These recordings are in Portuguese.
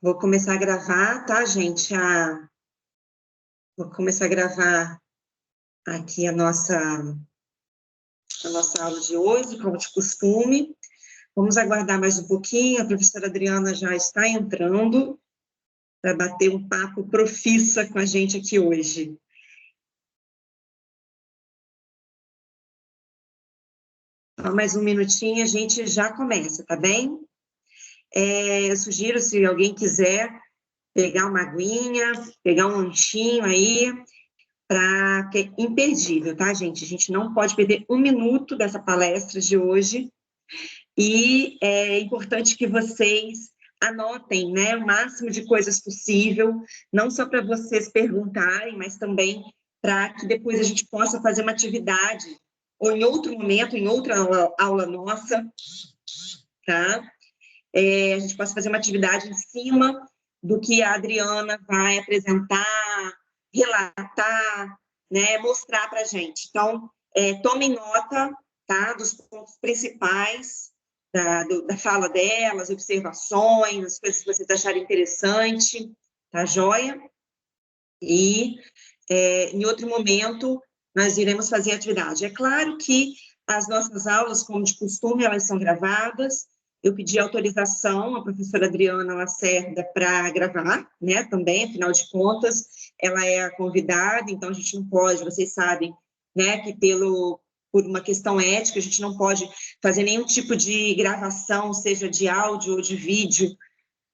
Vou começar a gravar, tá, gente? Vou começar a gravar aqui a nossa aula de hoje, como de costume. Vamos aguardar mais um pouquinho, a professora Adriana já está entrando para bater um papo profissa com a gente aqui hoje. Só mais um minutinho, a gente já começa, tá bem? Eu sugiro, se alguém quiser, pegar uma aguinha, pegar um lanchinho aí, que é imperdível, tá, gente? A gente não pode perder um minuto dessa palestra de hoje, e é importante que vocês anotem, né, o máximo de coisas possível, não só para vocês perguntarem, mas também para que depois a gente possa fazer uma atividade, ou em outro momento, em outra aula nossa, tá? A gente possa fazer uma atividade em cima do que a Adriana vai apresentar, relatar, né, mostrar para a gente. Então, tomem nota, tá, dos pontos principais da fala delas, observações, as coisas que vocês acharem interessante, tá joia? E, em outro momento, nós iremos fazer a atividade. É claro que as nossas aulas, como de costume, elas são gravadas. Eu pedi autorização à professora Adriana Lacerda para gravar, né, também, afinal de contas, ela é a convidada, então a gente não pode, vocês sabem, né, que por uma questão ética, a gente não pode fazer nenhum tipo de gravação, seja de áudio ou de vídeo,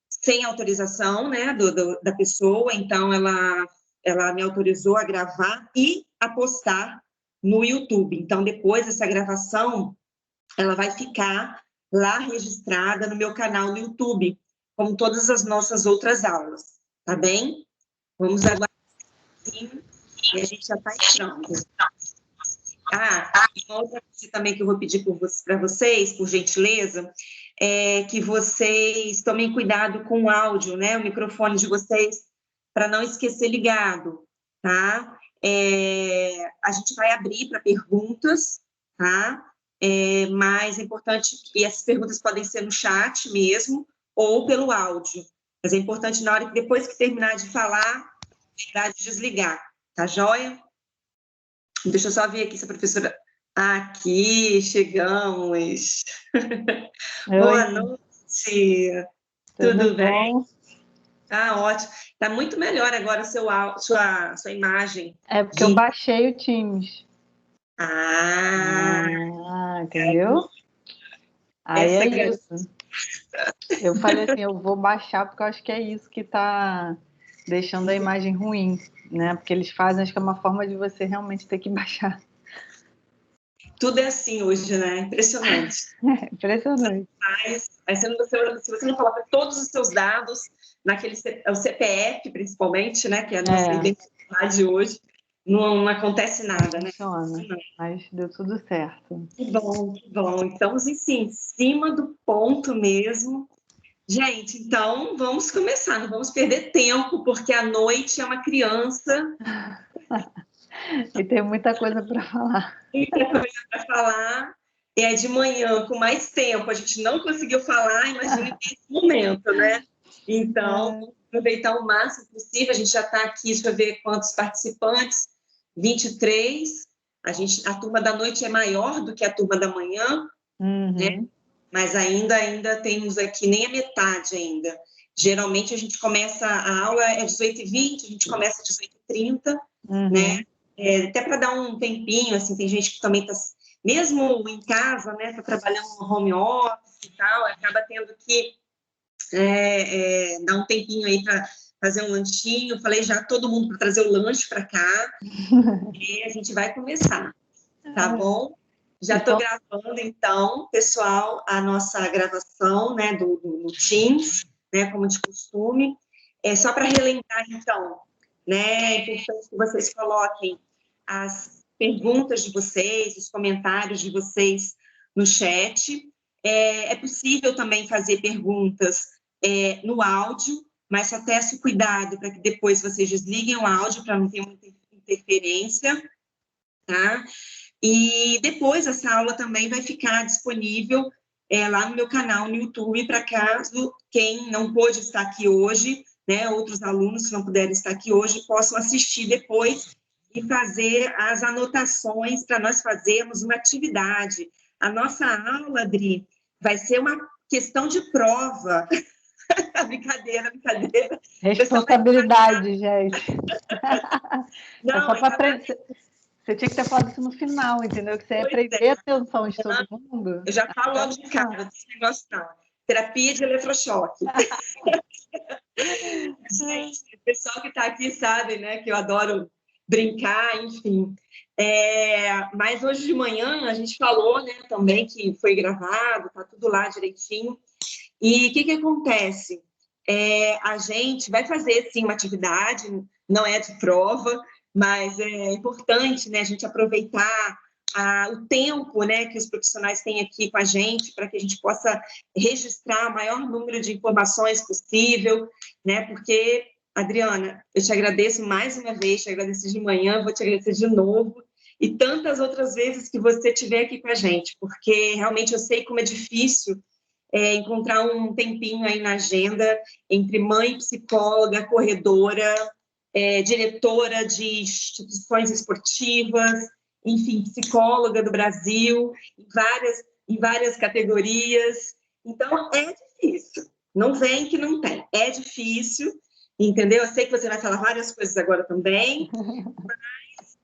sem autorização, né, da pessoa, então ela me autorizou a gravar e a postar no YouTube. Então, depois, essa gravação, ela vai ficar lá registrada no meu canal no YouTube, como todas as nossas outras aulas, tá bem? Vamos aguardar um pouquinho e a gente já está entrando. E uma outra coisa também que eu vou pedir para vocês, por gentileza, é que vocês tomem cuidado com o áudio, né? O microfone de vocês, para não esquecer ligado, tá? A gente vai abrir para perguntas, tá? Mas é importante, e essas perguntas podem ser no chat mesmo, ou pelo áudio. Mas é importante, na hora que depois que terminar de falar, lembrar de desligar, tá joia? Deixa eu só ver aqui se a professora... Aqui, chegamos. Oi. Boa noite. Tudo bem? Bom? Tá ótimo. Tá muito melhor agora sua imagem. É porque eu baixei o Teams. Entendeu? Aí Essa é isso. Eu falei assim, eu vou baixar porque eu acho que é isso que tá deixando a imagem ruim, né? Porque eles fazem, acho que é uma forma de você realmente ter que baixar. Tudo é assim hoje, né? Impressionante. Impressionante. Se você não coloca todos os seus dados o CPF, principalmente, né? Que é a nossa identidade hoje, não acontece nada, né? Funciona, mas deu tudo certo. Que bom, que bom. Estamos, assim, em cima do ponto mesmo. Gente, então, vamos começar, não vamos perder tempo, porque a noite é uma criança. E tem muita coisa para falar. Muita coisa para falar. É de manhã, com mais tempo, a gente não conseguiu falar, imagina nesse momento, né? Então, vamos aproveitar o máximo possível. A gente já está aqui, deixa eu ver quantos participantes, 23. A turma da noite é maior do que a turma da manhã, né? Mas ainda temos aqui nem a metade ainda. Geralmente a gente começa, a aula é 18h20, a gente começa às 18h30, né? Até para dar um tempinho, assim, tem gente que também está, mesmo em casa, né, está trabalhando no home office e tal, acaba tendo que dar um tempinho aí para fazer um lanchinho. Falei já todo mundo para trazer o lanche para cá, e a gente vai começar, tá bom? Já estou gravando, então, pessoal, a nossa gravação, né, do Teams, né, como de costume. Só para relembrar, então, né, é importante que vocês coloquem as perguntas de vocês, os comentários de vocês no chat. É possível também fazer perguntas no áudio, mas só peço cuidado para que depois vocês desliguem o áudio para não ter muita interferência, tá? E depois essa aula também vai ficar disponível lá no meu canal no YouTube, para caso quem não pôde estar aqui hoje, né, outros alunos que não puderam estar aqui hoje, possam assistir depois e fazer as anotações para nós fazermos uma atividade. A nossa aula, Adri, vai ser uma questão de prova. Brincadeira, brincadeira. Responsabilidade, gente. É Não, só para exatamente. aprender. Você tinha que ter falado isso no final, entendeu? Que você ia Pois prender a atenção de todo mundo. eu já falo logo de cara, desse negócio não. Terapia de eletrochoque. Gente, o pessoal que está aqui sabe, né, que eu adoro brincar, enfim. Mas hoje de manhã a gente falou, né, também que foi gravado, tá tudo lá direitinho. E o que acontece? A gente vai fazer, sim, uma atividade, não é de prova, mas é importante, né, a gente aproveitar o tempo, né, que os profissionais têm aqui com a gente, para que a gente possa registrar o maior número de informações possível, né, porque, Adriana, eu te agradeço mais uma vez, te agradeço de manhã, vou te agradecer de novo, e tantas outras vezes que você estiver aqui com a gente, porque realmente eu sei como é difícil encontrar um tempinho aí na agenda entre mãe, psicóloga, corredora, diretora de instituições esportivas, enfim, psicóloga do Brasil, em várias categorias. Então, é difícil. Não vem que não tem. É difícil, entendeu? Eu sei que você vai falar várias coisas agora também, mas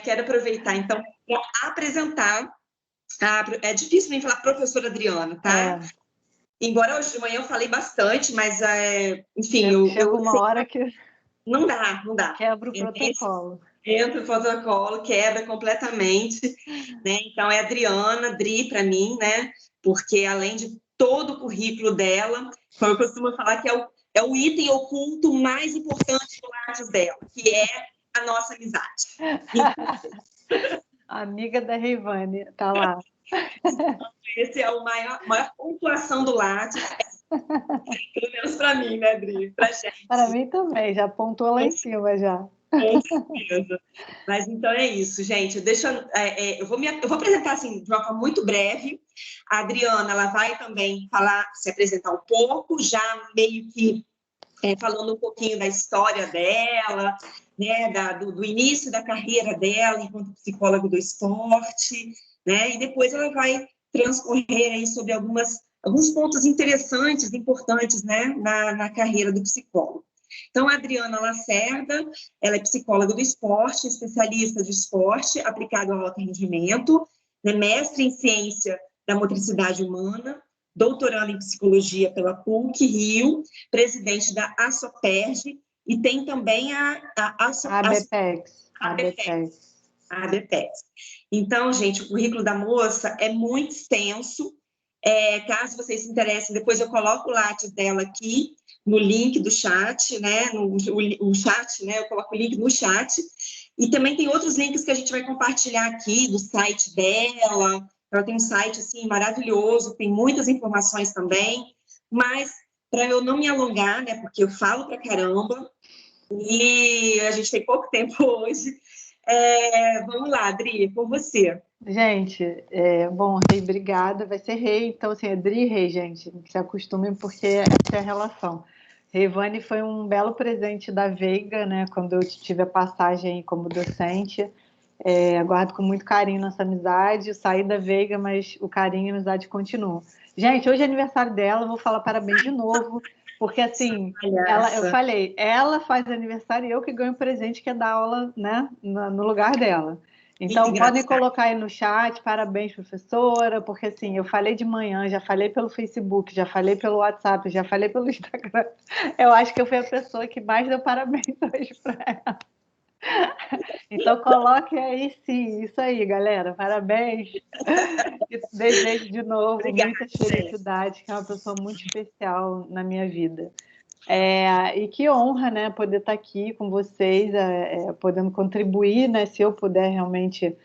quero aproveitar, então, para apresentar. É difícil nem falar professora Adriana, tá? Embora hoje de manhã eu falei bastante, mas, enfim, Chega uma hora que não dá, não dá. quebra o protocolo. Entra o protocolo, quebra completamente, né? Então, é Adriana, Dri, para mim, né? Porque, além de todo o currículo dela, como eu costumo falar, que é o item oculto mais importante do Lattes dela, que é a nossa amizade. Amiga da Reivane, tá lá. Esse é o maior pontuação do Lattes, pelo menos para mim, né, Dri? Para gente. Para mim também, já pontuou lá em cima já. Com certeza. Mas então é isso, gente. Eu vou apresentar assim, de uma forma muito breve. A Adriana, ela vai também se apresentar um pouco, já meio que falando um pouquinho da história dela, né, do início da carreira dela enquanto psicóloga do esporte, né, e depois ela vai transcorrer aí sobre alguns pontos interessantes, importantes, né, na carreira do psicólogo. Então, a Adriana Lacerda, ela é psicóloga do esporte, especialista de esporte aplicado ao alto rendimento, né, mestre em ciência da motricidade humana, doutorando em psicologia pela PUC Rio, presidente da ASOPERJ, e tem também a ABPEX. Então, gente, o currículo da moça é muito extenso. Caso vocês se interessem, depois eu coloco o Lattes dela aqui no link do chat, né? O chat, né? Eu coloco o link no chat. E também tem outros links que a gente vai compartilhar aqui do site dela. Ela tem um site assim maravilhoso, tem muitas informações também. Mas para eu não me alongar, né? Porque eu falo pra caramba e a gente tem pouco tempo hoje. Vamos lá, Adri, com você. Gente, bom, Rei, obrigada. Vai ser Rei, então, assim, é Dri e Rei, gente. Se acostumem, porque essa é a relação. Reivane foi um belo presente da Veiga, né? Quando eu tive a passagem como docente. Guardo com muito carinho nossa amizade. Eu saí da Veiga, mas o carinho e a amizade continuam. Gente, hoje é aniversário dela, vou falar parabéns de novo, porque assim, eu falei, ela faz aniversário e eu que ganho o presente, que é dar aula, né, no lugar dela. Então, podem colocar aí no chat, parabéns, professora, porque assim, eu falei de manhã, já falei pelo Facebook, já falei pelo WhatsApp, já falei pelo Instagram. Eu acho que eu fui a pessoa que mais deu parabéns hoje para ela. Então, coloque aí sim, isso aí, galera, parabéns. E desejo de novo muita felicidade, que é uma pessoa muito especial na minha vida. E que honra, né, poder estar aqui com vocês, podendo contribuir, né, se eu puder realmente.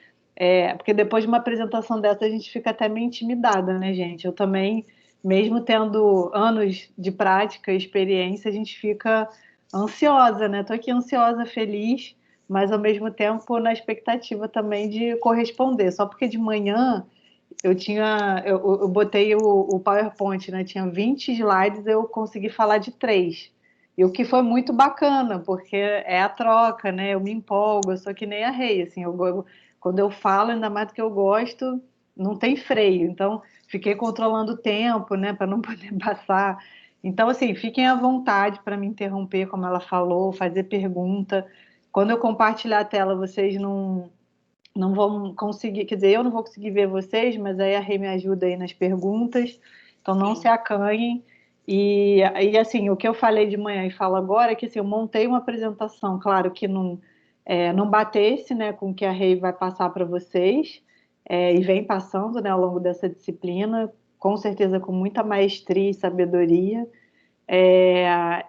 Porque depois de uma apresentação dessa, a gente fica até meio intimidada, né, gente? Eu também, mesmo tendo anos de prática e experiência, a gente fica ansiosa, né? Estou aqui ansiosa, feliz, mas ao mesmo tempo na expectativa também de corresponder. Só porque de manhã eu botei o PowerPoint, né? Tinha 20 slides, eu consegui falar de 3. E o que foi muito bacana, porque é a troca, né? Eu me empolgo, eu sou que nem a Rei, assim, quando eu falo, ainda mais do que eu gosto, não tem freio. Então, fiquei controlando o tempo, né, para não poder passar. Então, assim, fiquem à vontade para me interromper, como ela falou, fazer pergunta. Quando eu compartilhar a tela, vocês não vão conseguir, quer dizer, eu não vou conseguir ver vocês, mas aí a Rê me ajuda aí nas perguntas, então não se Sim. acanhem. E assim, o que eu falei de manhã e falo agora é que assim, eu montei uma apresentação, claro que não batesse, né, com o que a Rê vai passar para vocês, e vem passando, né, ao longo dessa disciplina, com certeza com muita maestria e sabedoria.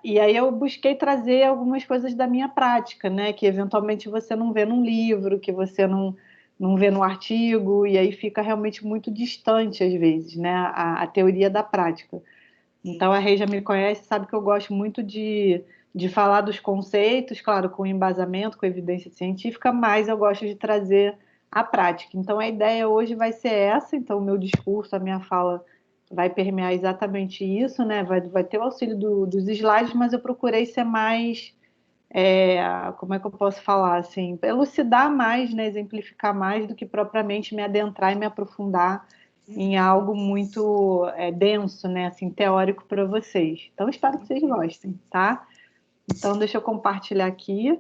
E aí eu busquei trazer algumas coisas da minha prática, né? Que eventualmente você não vê num livro, que você não vê no artigo, e aí fica realmente muito distante às vezes, né? A teoria da prática. Então a Rei já me conhece, sabe que eu gosto muito de falar dos conceitos, claro, com embasamento, com evidência científica, mas eu gosto de trazer a prática. Então a ideia hoje vai ser essa, então o meu discurso, a minha fala vai permear exatamente isso, né? Vai ter o auxílio dos slides, mas eu procurei ser mais, como é que eu posso falar assim, elucidar mais, né? Exemplificar mais do que propriamente me adentrar e me aprofundar em algo muito denso, né? Assim, teórico para vocês. Então espero que vocês gostem, tá? Então deixa eu compartilhar aqui.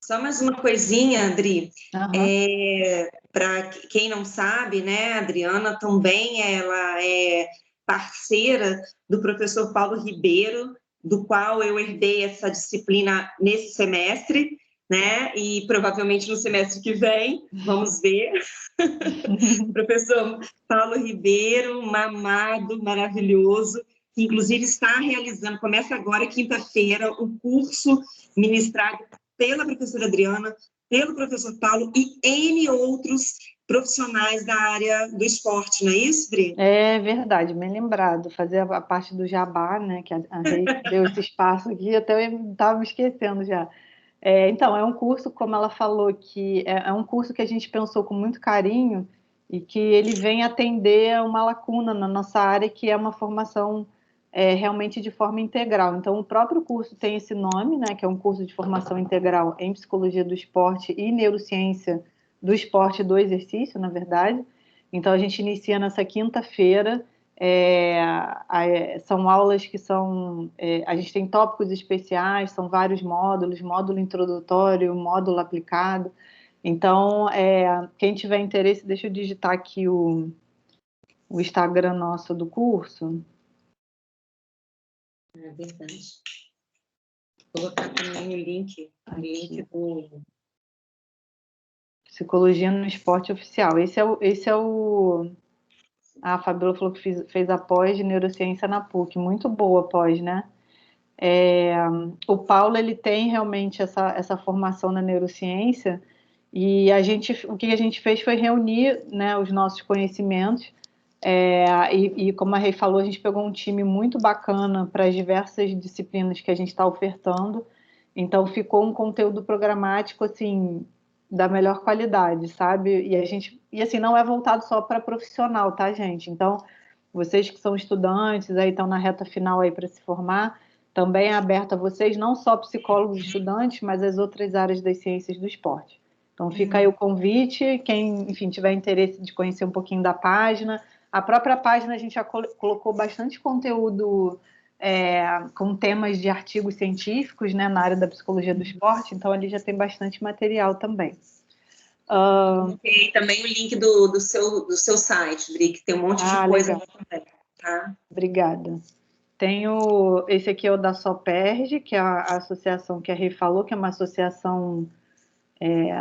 Só mais uma coisinha, Adri. Aham. Para quem não sabe, né, a Adriana também ela é parceira do professor Paulo Ribeiro, do qual eu herdei essa disciplina nesse semestre, né? E provavelmente no semestre que vem, vamos ver. Professor Paulo Ribeiro, mamado, maravilhoso, que inclusive está realizando, começa agora, quinta-feira, o curso ministrado pela professora Adriana, pelo professor Paulo e N outros profissionais da área do esporte, não é isso, Dri? É verdade, bem lembrado. Fazer a parte do jabá, né? Que a Rei deu esse espaço aqui, até eu estava me esquecendo já. Então, é um curso, como ela falou, que é um curso que a gente pensou com muito carinho e que ele vem atender a uma lacuna na nossa área, que é uma formação realmente de forma integral. Então, o próprio curso tem esse nome, né, que é um curso de formação integral em psicologia do esporte e neurociência do esporte e do exercício, na verdade. Então, a gente inicia nessa quinta-feira. São aulas que são. A gente tem tópicos especiais, são vários módulos, módulo introdutório, módulo aplicado. Então, quem tiver interesse, deixa eu digitar aqui o Instagram nosso do curso. É verdade. Vou colocar também o link do. Psicologia no Esporte Oficial. A Fabiola falou que fez a pós de neurociência na PUC. Muito boa a pós, né? O Paulo ele tem realmente essa formação na neurociência e o que a gente fez foi reunir, né, os nossos conhecimentos e como a Rei falou, a gente pegou um time muito bacana para as diversas disciplinas que a gente está ofertando, então ficou um conteúdo programático assim da melhor qualidade, sabe? E assim não é voltado só para profissional, tá, gente? Então vocês que são estudantes aí estão na reta final aí para se formar, também é aberto a vocês, não só psicólogos e estudantes, mas as outras áreas das ciências do esporte. Então fica aí o convite, quem, enfim, tiver interesse de conhecer um pouquinho da página. A própria página a gente já colocou bastante conteúdo com temas de artigos científicos, né, na área da psicologia do esporte, então ali já tem bastante material também. Coloquei também o link do seu site, Dri, que tem um monte de coisa Legal. lá também, tá? Obrigada. Esse aqui é o da SOPERJ, que é a associação que a Rei falou, que é uma associação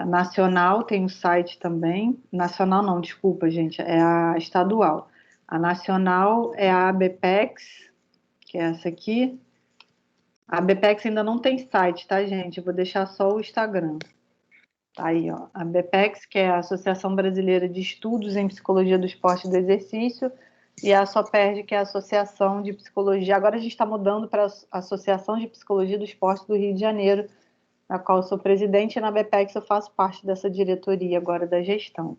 nacional, tem o site também. Nacional não, desculpa, gente, é a estadual. A nacional é a ABPEX, que é essa aqui. A ABPEX ainda não tem site, tá, gente? Eu vou deixar só o Instagram. Tá aí, ó. A ABPEX, que é a Associação Brasileira de Estudos em Psicologia do Esporte e do Exercício, e a SOPERJ, que é a Associação de Psicologia. Agora a gente está mudando para a Associação de Psicologia do Esporte do Rio de Janeiro, na qual eu sou presidente, e na ABPEX eu faço parte dessa diretoria agora da gestão.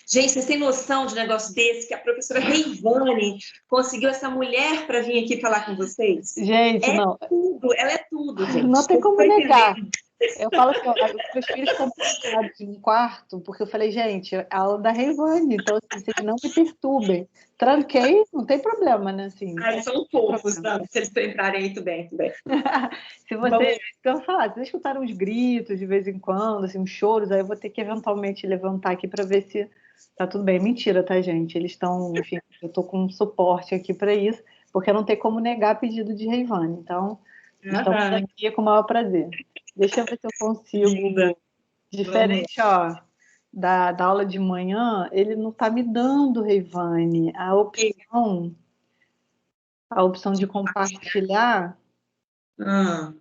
Gente, vocês têm noção de um negócio desse? Que a professora Reivane conseguiu essa mulher para vir aqui falar com vocês? Gente, não, Ela é tudo, gente. não tem Vocês como estão negar. entendendo? Eu falo assim, ó, os meus filhos estão trancados em um quarto, porque eu falei, gente, a aula da Reivane, então assim, vocês não me perturbem. Tranquei, não tem problema, né? Assim, não Ai, tem são fofos, problema. não. Se eles entrarem aí, tudo bem, tudo bem. Se Vamos. você, então, eu falar, se vocês escutaram uns gritos de vez em quando, assim, uns choros, aí eu vou ter que eventualmente levantar aqui para ver se tá tudo bem. Mentira, tá, gente? Eles estão, enfim, eu tô com um suporte aqui para isso, porque não tem como negar pedido de Reivane. Então, estamos Aham, aqui com o maior prazer. Deixa eu ver se eu linda. consigo. Vamos. Diferente, ó, da aula de manhã, ele não tá me dando, Reivane, a opção de compartilhar. Ah,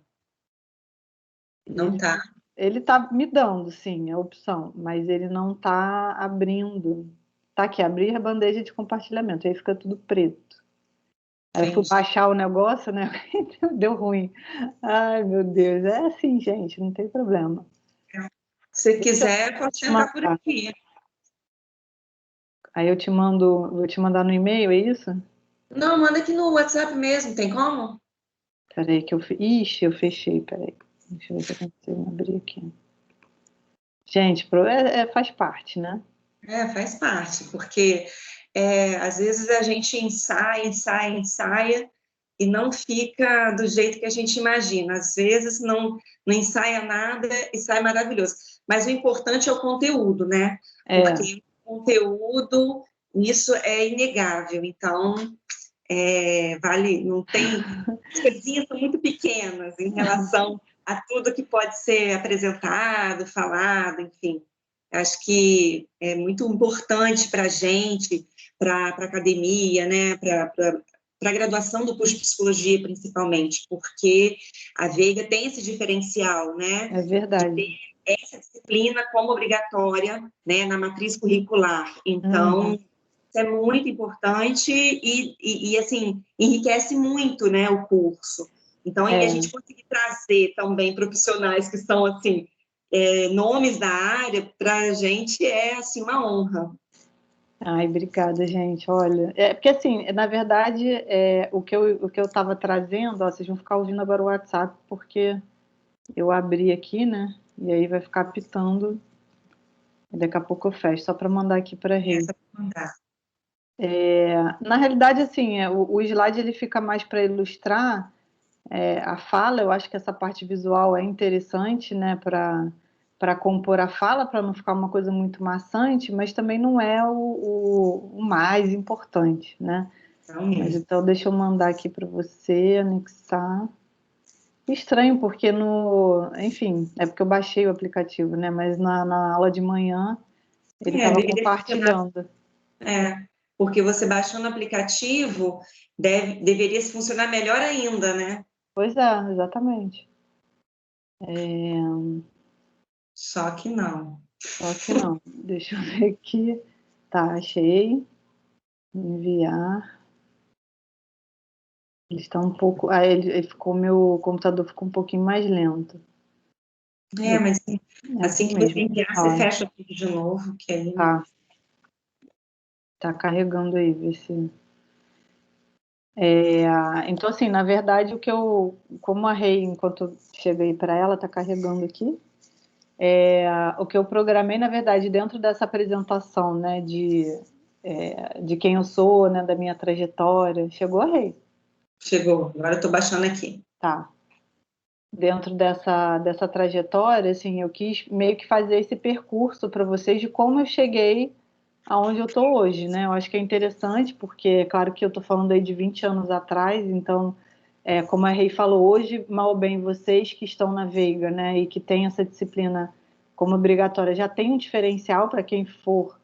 não Ele tá. Ele tá me dando, sim, a opção, mas ele não tá abrindo. Tá aqui, abrir a bandeja de compartilhamento, aí fica tudo preto. Aí eu fui Entendi. baixar o negócio, né? Deu ruim. Ai, meu Deus, é assim, gente, não tem problema. Se Deixa eu quiser, pode te sentar por mandar. aqui. Aí eu te mando, vou te mandar no e-mail, é isso? Não, manda aqui no WhatsApp mesmo, tem como? Peraí, que Ixi, eu fechei, peraí. Deixa eu ver se eu consigo abrir aqui. Gente, faz parte, né? Faz parte, porque às vezes a gente ensaia e não fica do jeito que a gente imagina. Às vezes não ensaia nada e sai maravilhoso. Mas o importante é o conteúdo, né? É, Porque o conteúdo, isso é inegável. Então, vale, não tem. As coisinhas são muito pequenas em relação a tudo que pode ser apresentado, falado, enfim. Acho que é muito importante para a gente, para a academia, né, para a graduação do curso de psicologia, principalmente, porque a Veiga tem esse diferencial, né, é de ter verdade. essa disciplina como obrigatória, né, na matriz curricular. Então, Uhum. isso é muito importante e assim, enriquece muito, né, o curso. Então, e a É. gente conseguir trazer também profissionais que são, assim, nomes da área, para a gente é, assim, uma honra. Ai, obrigada, gente. Olha, porque assim, na verdade, o que eu estava trazendo, ó, vocês vão ficar ouvindo agora o WhatsApp, porque eu abri aqui, né? E aí vai ficar pitando, e daqui a pouco eu fecho, só para mandar aqui para a Rei. Essa mandar. Na realidade, assim, o slide ele fica mais para ilustrar a fala. Eu acho que essa parte visual é interessante, né, para compor a fala, para não ficar uma coisa muito maçante, mas também não é o mais importante, né? Então, Mas mesmo. então deixa eu mandar aqui para você anexar. Estranho, porque enfim, é porque eu baixei o aplicativo, né? Mas na aula de manhã ele estava Deveria funcionar. compartilhando. Porque você baixando o aplicativo, deveria funcionar melhor ainda, né? Pois é, exatamente. Só que não. Só que não. Deixa eu ver aqui. Tá, achei. Enviar. Ele está um pouco. Ah, meu computador ficou um pouquinho mais lento. Mas É assim assim que você mesmo. enviar, você Ó, fecha tudo de novo, que aí. tá, tá carregando aí, vê se. Então, assim, na verdade, como a Rei, enquanto eu cheguei para ela, tá carregando aqui. O que eu programei, na verdade, dentro dessa apresentação, né, de quem eu sou, né, da minha trajetória, chegou a Rei, Chegou, agora eu tô baixando aqui. tá? Dentro dessa trajetória, assim, eu quis meio que fazer esse percurso para vocês de como eu cheguei aonde eu estou hoje, né? Eu acho que é interessante, porque é claro que eu estou falando aí de 20 anos atrás, então, como a Rei falou, hoje, mal ou bem, vocês que estão na Veiga, né, e que têm essa disciplina como obrigatória, já tem um diferencial para quem for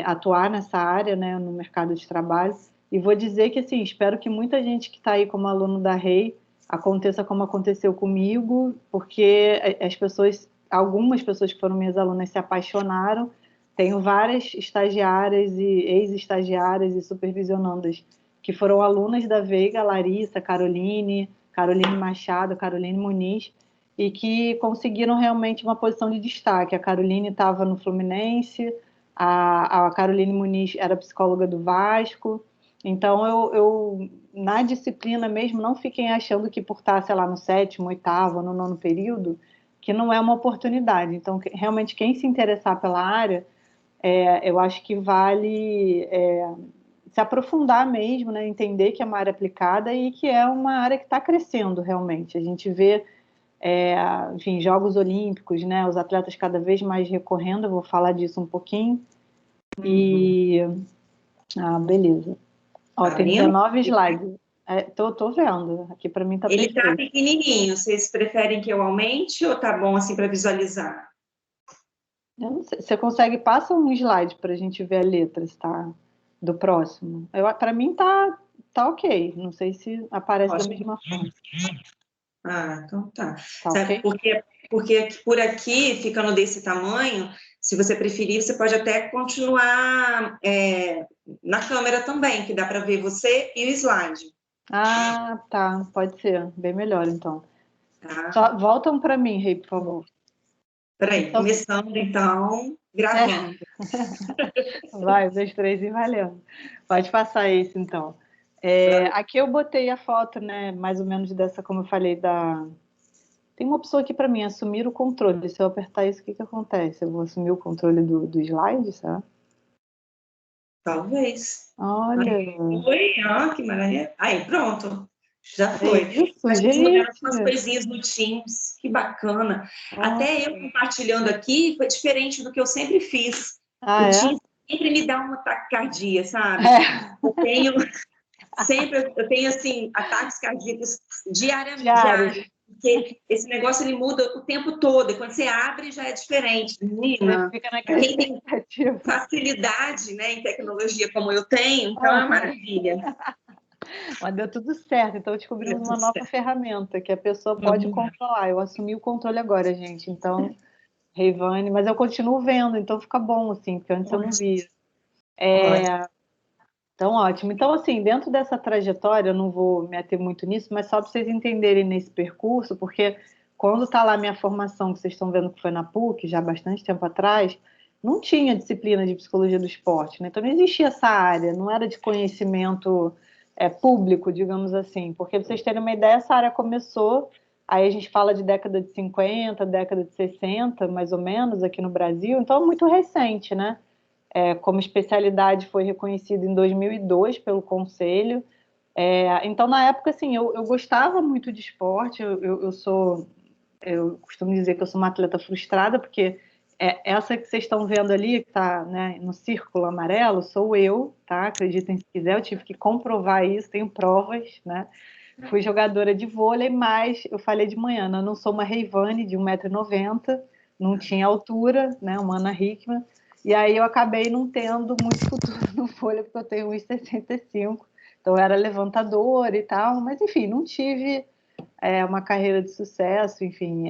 atuar nessa área, né, no mercado de trabalho. E vou dizer que, assim, espero que muita gente que está aí como aluno da Rei aconteça como aconteceu comigo, porque algumas pessoas que foram minhas alunas se apaixonaram. Tenho várias estagiárias e ex-estagiárias e supervisionandas que foram alunas da Veiga, Larissa, Caroline Machado, Caroline Muniz, e que conseguiram realmente uma posição de destaque. A Caroline estava no Fluminense, A Caroline Muniz era psicóloga do Vasco. Então, na disciplina mesmo, não fiquem achando que por estar, sei lá, no 7º, 8º, no 9º período, que não é uma oportunidade. Então, realmente, quem se interessar pela área, eu acho que vale se aprofundar mesmo, né? Entender que é uma área aplicada e que é uma área que está crescendo realmente. A gente vê, enfim, Jogos Olímpicos, né? Os atletas cada vez mais recorrendo, eu vou falar disso um pouquinho. E... beleza. Ó, Tá tem vendo? 19 slides. Tô vendo. Aqui para mim tá Ele tá perfeito. pequenininho. Vocês preferem que eu aumente ou tá bom assim para visualizar? Eu não sei. Você consegue, passa um slide para a gente ver a letra, tá? Do próximo. Para mim tá ok. Não sei se aparece da Ótimo. mesma forma. Então tá. Tá Sabe ok? porque por aqui, ficando desse tamanho, se você preferir, você pode até continuar na câmera também, que dá para ver você e o slide. Tá. Pode ser. Bem melhor, então. Tá? Só voltam para mim, Rei, por favor. Peraí, Então, começando então, gravando. vai, 2, 3 e valendo. Pode passar esse, então. Aqui eu botei a foto, né? Mais ou menos dessa, como eu falei, Tem uma opção aqui para mim, assumir o controle. Se eu apertar isso, o que acontece? Eu vou assumir o controle do slide, sabe? Talvez. Olha, Foi, que maravilha. Aí, pronto. Já é foi. isso, Mas vocês mudaram gente. algumas coisinhas no Teams, que bacana. Ó, Até eu compartilhando aqui foi diferente do que eu sempre fiz. O é? Teams sempre me dá uma taquicardia, sabe? É, Eu tenho assim, ataques cardíacos diários. diários, porque esse negócio ele muda o tempo todo, e quando você abre já é diferente. Você Menina, fica para naquela quem tem expectativa. facilidade, né, em tecnologia como eu tenho, então é uma Ah, maravilha. mas deu tudo certo. Então descobrimos Deu uma tudo nova certo. ferramenta que a pessoa pode Vamos lá. controlar. Eu assumi o controle agora, gente. Então, Reivane, mas eu continuo vendo, então fica bom, assim, porque antes eu não via. Ótimo. Então, ótimo. Então, assim, dentro dessa trajetória, eu não vou me ater muito nisso, mas só para vocês entenderem nesse percurso, porque quando está lá minha formação, que vocês estão vendo que foi na PUC, já há bastante tempo atrás, não tinha disciplina de psicologia do esporte, né? Então não existia essa área, não era de conhecimento público, digamos assim. Porque, para vocês terem uma ideia, essa área começou, aí a gente fala de década de 50, década de 60, mais ou menos, aqui no Brasil, então é muito recente, né? Como especialidade foi reconhecido em 2002 pelo Conselho. Então, na época, assim, eu gostava muito de esporte, eu costumo dizer que eu sou uma atleta frustrada, porque essa que vocês estão vendo ali, que está, né, no círculo amarelo, sou eu, tá? Acreditem se quiser, eu tive que comprovar isso, tenho provas, né? Fui jogadora de vôlei, mas eu falei de manhã, né? Eu não sou uma Reivane de 1,90 m, não tinha altura, né? Uma Ana Hickman, e aí eu acabei não tendo muito futuro no vôlei, porque eu tenho 1,65 m, então eu era levantadora e tal, mas enfim, não tive uma carreira de sucesso, enfim,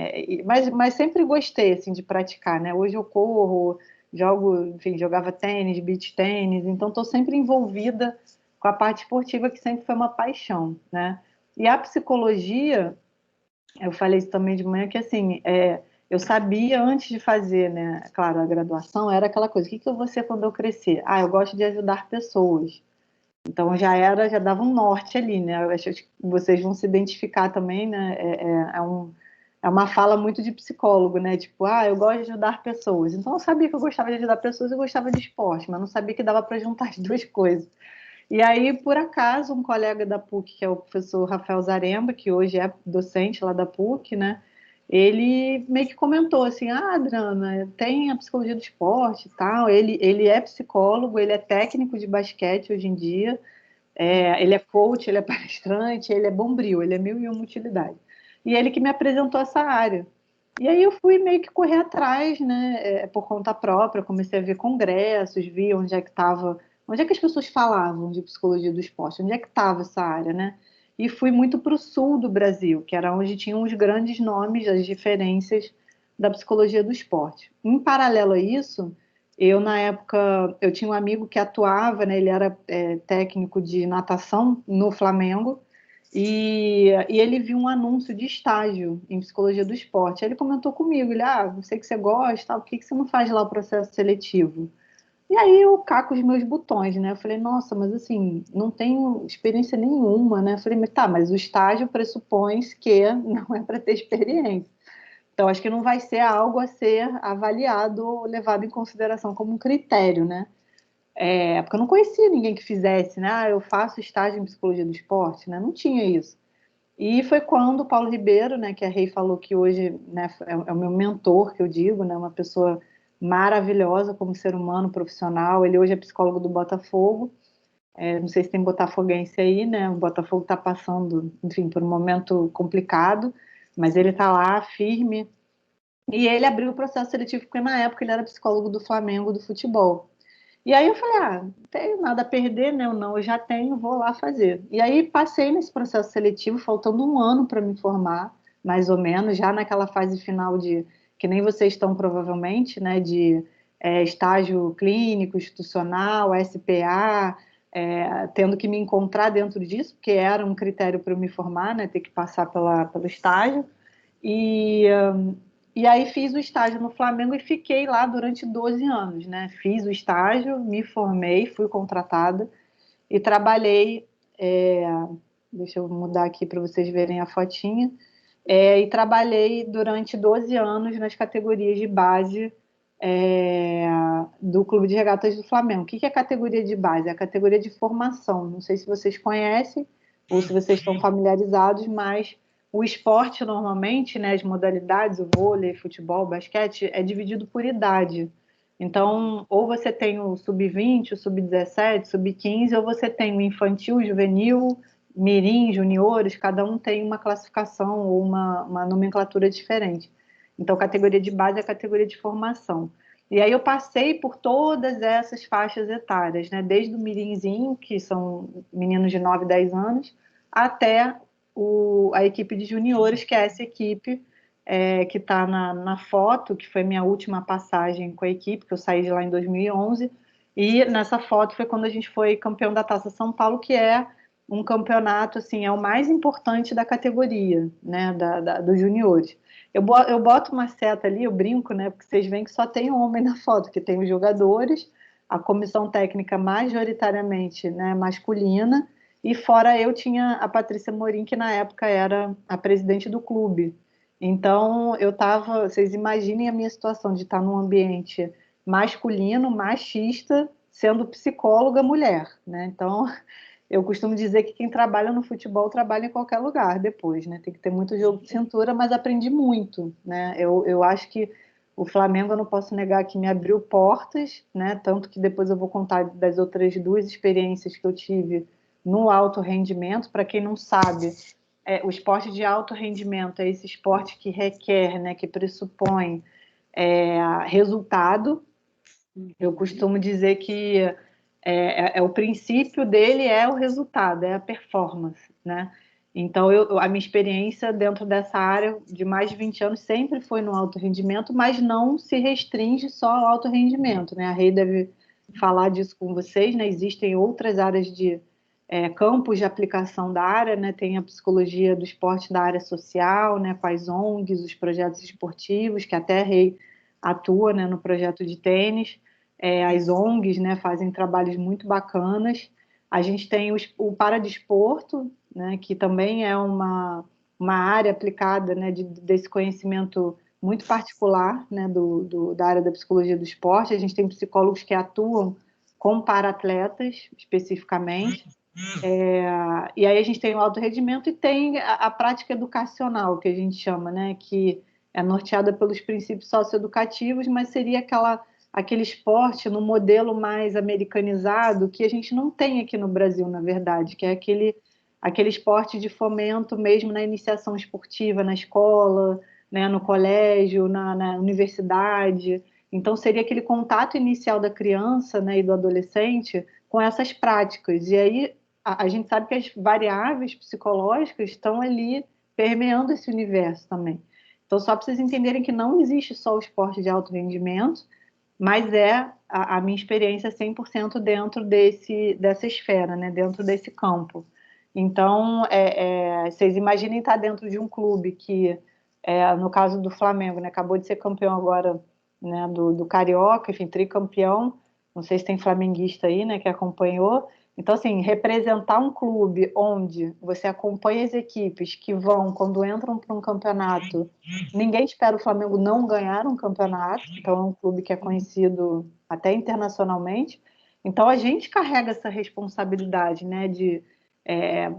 mas sempre gostei, assim, de praticar, né? Hoje eu corro, jogo, enfim, jogava tênis, beach tênis, então estou sempre envolvida com a parte esportiva, que sempre foi uma paixão, né? E a psicologia, eu falei isso também de manhã, que assim, eu sabia antes de fazer, né? Claro, a graduação era aquela coisa, o que eu vou ser quando eu crescer? Eu gosto de ajudar pessoas. Então já dava um norte ali, né? Eu acho que vocês vão se identificar também, né? É uma fala muito de psicólogo, né? Tipo, eu gosto de ajudar pessoas. Então eu sabia que eu gostava de ajudar pessoas e gostava de esporte, mas não sabia que dava para juntar as duas coisas. E aí, por acaso, um colega da PUC, que é o professor Rafael Zaremba, que hoje é docente lá da PUC, né? Ele meio que comentou assim: Adriana, tem a psicologia do esporte e tal. Ele é psicólogo, ele é técnico de basquete hoje em dia, ele é coach, ele é palestrante, ele é bombril, ele é mil e uma utilidade. E ele que me apresentou essa área. E aí eu fui meio que correr atrás, né, por conta própria, comecei a ver congressos, vi onde é que estava, onde é que as pessoas falavam de psicologia do esporte, onde é que estava essa área, né? E fui muito para o sul do Brasil, que era onde tinham os grandes nomes, as diferenças da psicologia do esporte. Em paralelo a isso, na época, eu tinha um amigo que atuava, né, ele era técnico de natação no Flamengo, e ele viu um anúncio de estágio em psicologia do esporte. Aí ele comentou comigo, eu sei que você gosta, por que você não faz lá o processo seletivo? E aí eu caco os meus botões, né? Eu falei, nossa, mas assim, não tenho experiência nenhuma, né? Eu falei, mas tá, mas o estágio pressupõe que não é para ter experiência. Então, acho que não vai ser algo a ser avaliado ou levado em consideração como um critério, né? Porque eu não conhecia ninguém que fizesse, né? Ah, eu faço estágio em psicologia do esporte, né? Não tinha isso. E foi quando o Paulo Ribeiro, né, que a Rei falou que hoje, né, é o meu mentor, que eu digo, né, uma pessoa maravilhosa como ser humano, profissional. Ele hoje é psicólogo do Botafogo. Não sei se tem botafoguense aí, né? O Botafogo está passando, enfim, por um momento complicado, mas ele está lá firme. E ele abriu o processo seletivo porque na época ele era psicólogo do Flamengo do futebol. E aí eu falei, não tenho nada a perder, né? Eu já tenho, vou lá fazer. E aí passei nesse processo seletivo, faltando um ano para me formar, mais ou menos, já naquela fase final de, que nem vocês estão provavelmente, né? De estágio clínico, institucional, SPA, tendo que me encontrar dentro disso, porque era um critério para eu me formar, né? Ter que passar pelo estágio. E, e aí fiz o estágio no Flamengo e fiquei lá durante 12 anos, né? Fiz o estágio, me formei, fui contratada e trabalhei. é, Deixa eu mudar aqui para vocês verem a fotinha. E trabalhei durante 12 anos nas categorias de base é, do Clube de Regatas do Flamengo. O que é a categoria de base? É a categoria de formação. Não sei se vocês conhecem ou se vocês estão familiarizados, mas o esporte normalmente, né, as modalidades, o vôlei, futebol, basquete, é dividido por idade. Então, ou você tem o sub-20, o sub-17, sub-15, ou você tem o infantil, o juvenil, mirim, juniores, cada um tem uma classificação ou uma nomenclatura diferente. Então, categoria de base é a categoria de formação. E aí eu passei por todas essas faixas etárias, né? Desde o mirinzinho, que são meninos de 9, 10 anos, até a equipe de juniores, que é essa equipe que está na foto, que foi minha última passagem com a equipe, que eu saí de lá em 2011. E nessa foto foi quando a gente foi campeão da Taça São Paulo, que é um campeonato, assim, é o mais importante da categoria, né, dos juniores. Eu boto uma seta ali, eu brinco, né, porque vocês veem que só tem homem na foto, que tem os jogadores, a comissão técnica majoritariamente, né, masculina, e fora eu tinha a Patrícia Morim, que na época era a presidente do clube. Então, eu estava, vocês imaginem a minha situação de estar num ambiente masculino, machista, sendo psicóloga mulher, né? Então, eu costumo dizer que quem trabalha no futebol trabalha em qualquer lugar depois, né? Tem que ter muito jogo de cintura, mas aprendi muito, né? Eu acho que o Flamengo, eu não posso negar que me abriu portas, né? Tanto que depois eu vou contar das outras duas experiências que eu tive no alto rendimento. Para quem não sabe, o esporte de alto rendimento é esse esporte que requer, né? Que pressupõe resultado. Eu costumo dizer que o princípio dele é o resultado, é a performance, né? Então, a minha experiência dentro dessa área de mais de 20 anos sempre foi no alto rendimento, mas não se restringe só ao alto rendimento, né? A Rei deve falar disso com vocês, né? Existem outras áreas de campos de aplicação da área, né? Tem a psicologia do esporte da área social, né? Com as ONGs, os projetos esportivos, que até a Rei atua, né? No projeto de tênis. As ONGs, né, fazem trabalhos muito bacanas. A gente tem o paradesporto, né, que também é uma área aplicada, né, desse conhecimento muito particular, né, da área da psicologia do esporte. A gente tem psicólogos que atuam com para-atletas, especificamente. E aí a gente tem o alto rendimento e tem a prática educacional, que a gente chama, né, que é norteada pelos princípios socioeducativos, mas seria aquele esporte no modelo mais americanizado que a gente não tem aqui no Brasil, na verdade, que é aquele esporte de fomento mesmo na iniciação esportiva, na escola, né, no colégio, na universidade. Então, seria aquele contato inicial da criança, né, e do adolescente com essas práticas. E aí a gente sabe que as variáveis psicológicas estão ali permeando esse universo também. Então, só para vocês entenderem que não existe só o esporte de alto rendimento, mas a minha experiência 100% dentro dessa esfera, né? Dentro desse campo. Então, vocês imaginem estar dentro de um clube que, no caso do Flamengo, né, acabou de ser campeão agora, né, do Carioca, enfim, tricampeão, Não sei se tem flamenguista aí, né, que acompanhou. Então, assim, representar um clube onde você acompanha as equipes que vão, quando entram para um campeonato, ninguém espera o Flamengo não ganhar um campeonato, então é um clube que é conhecido até internacionalmente. Então, a gente carrega essa responsabilidade, né, de,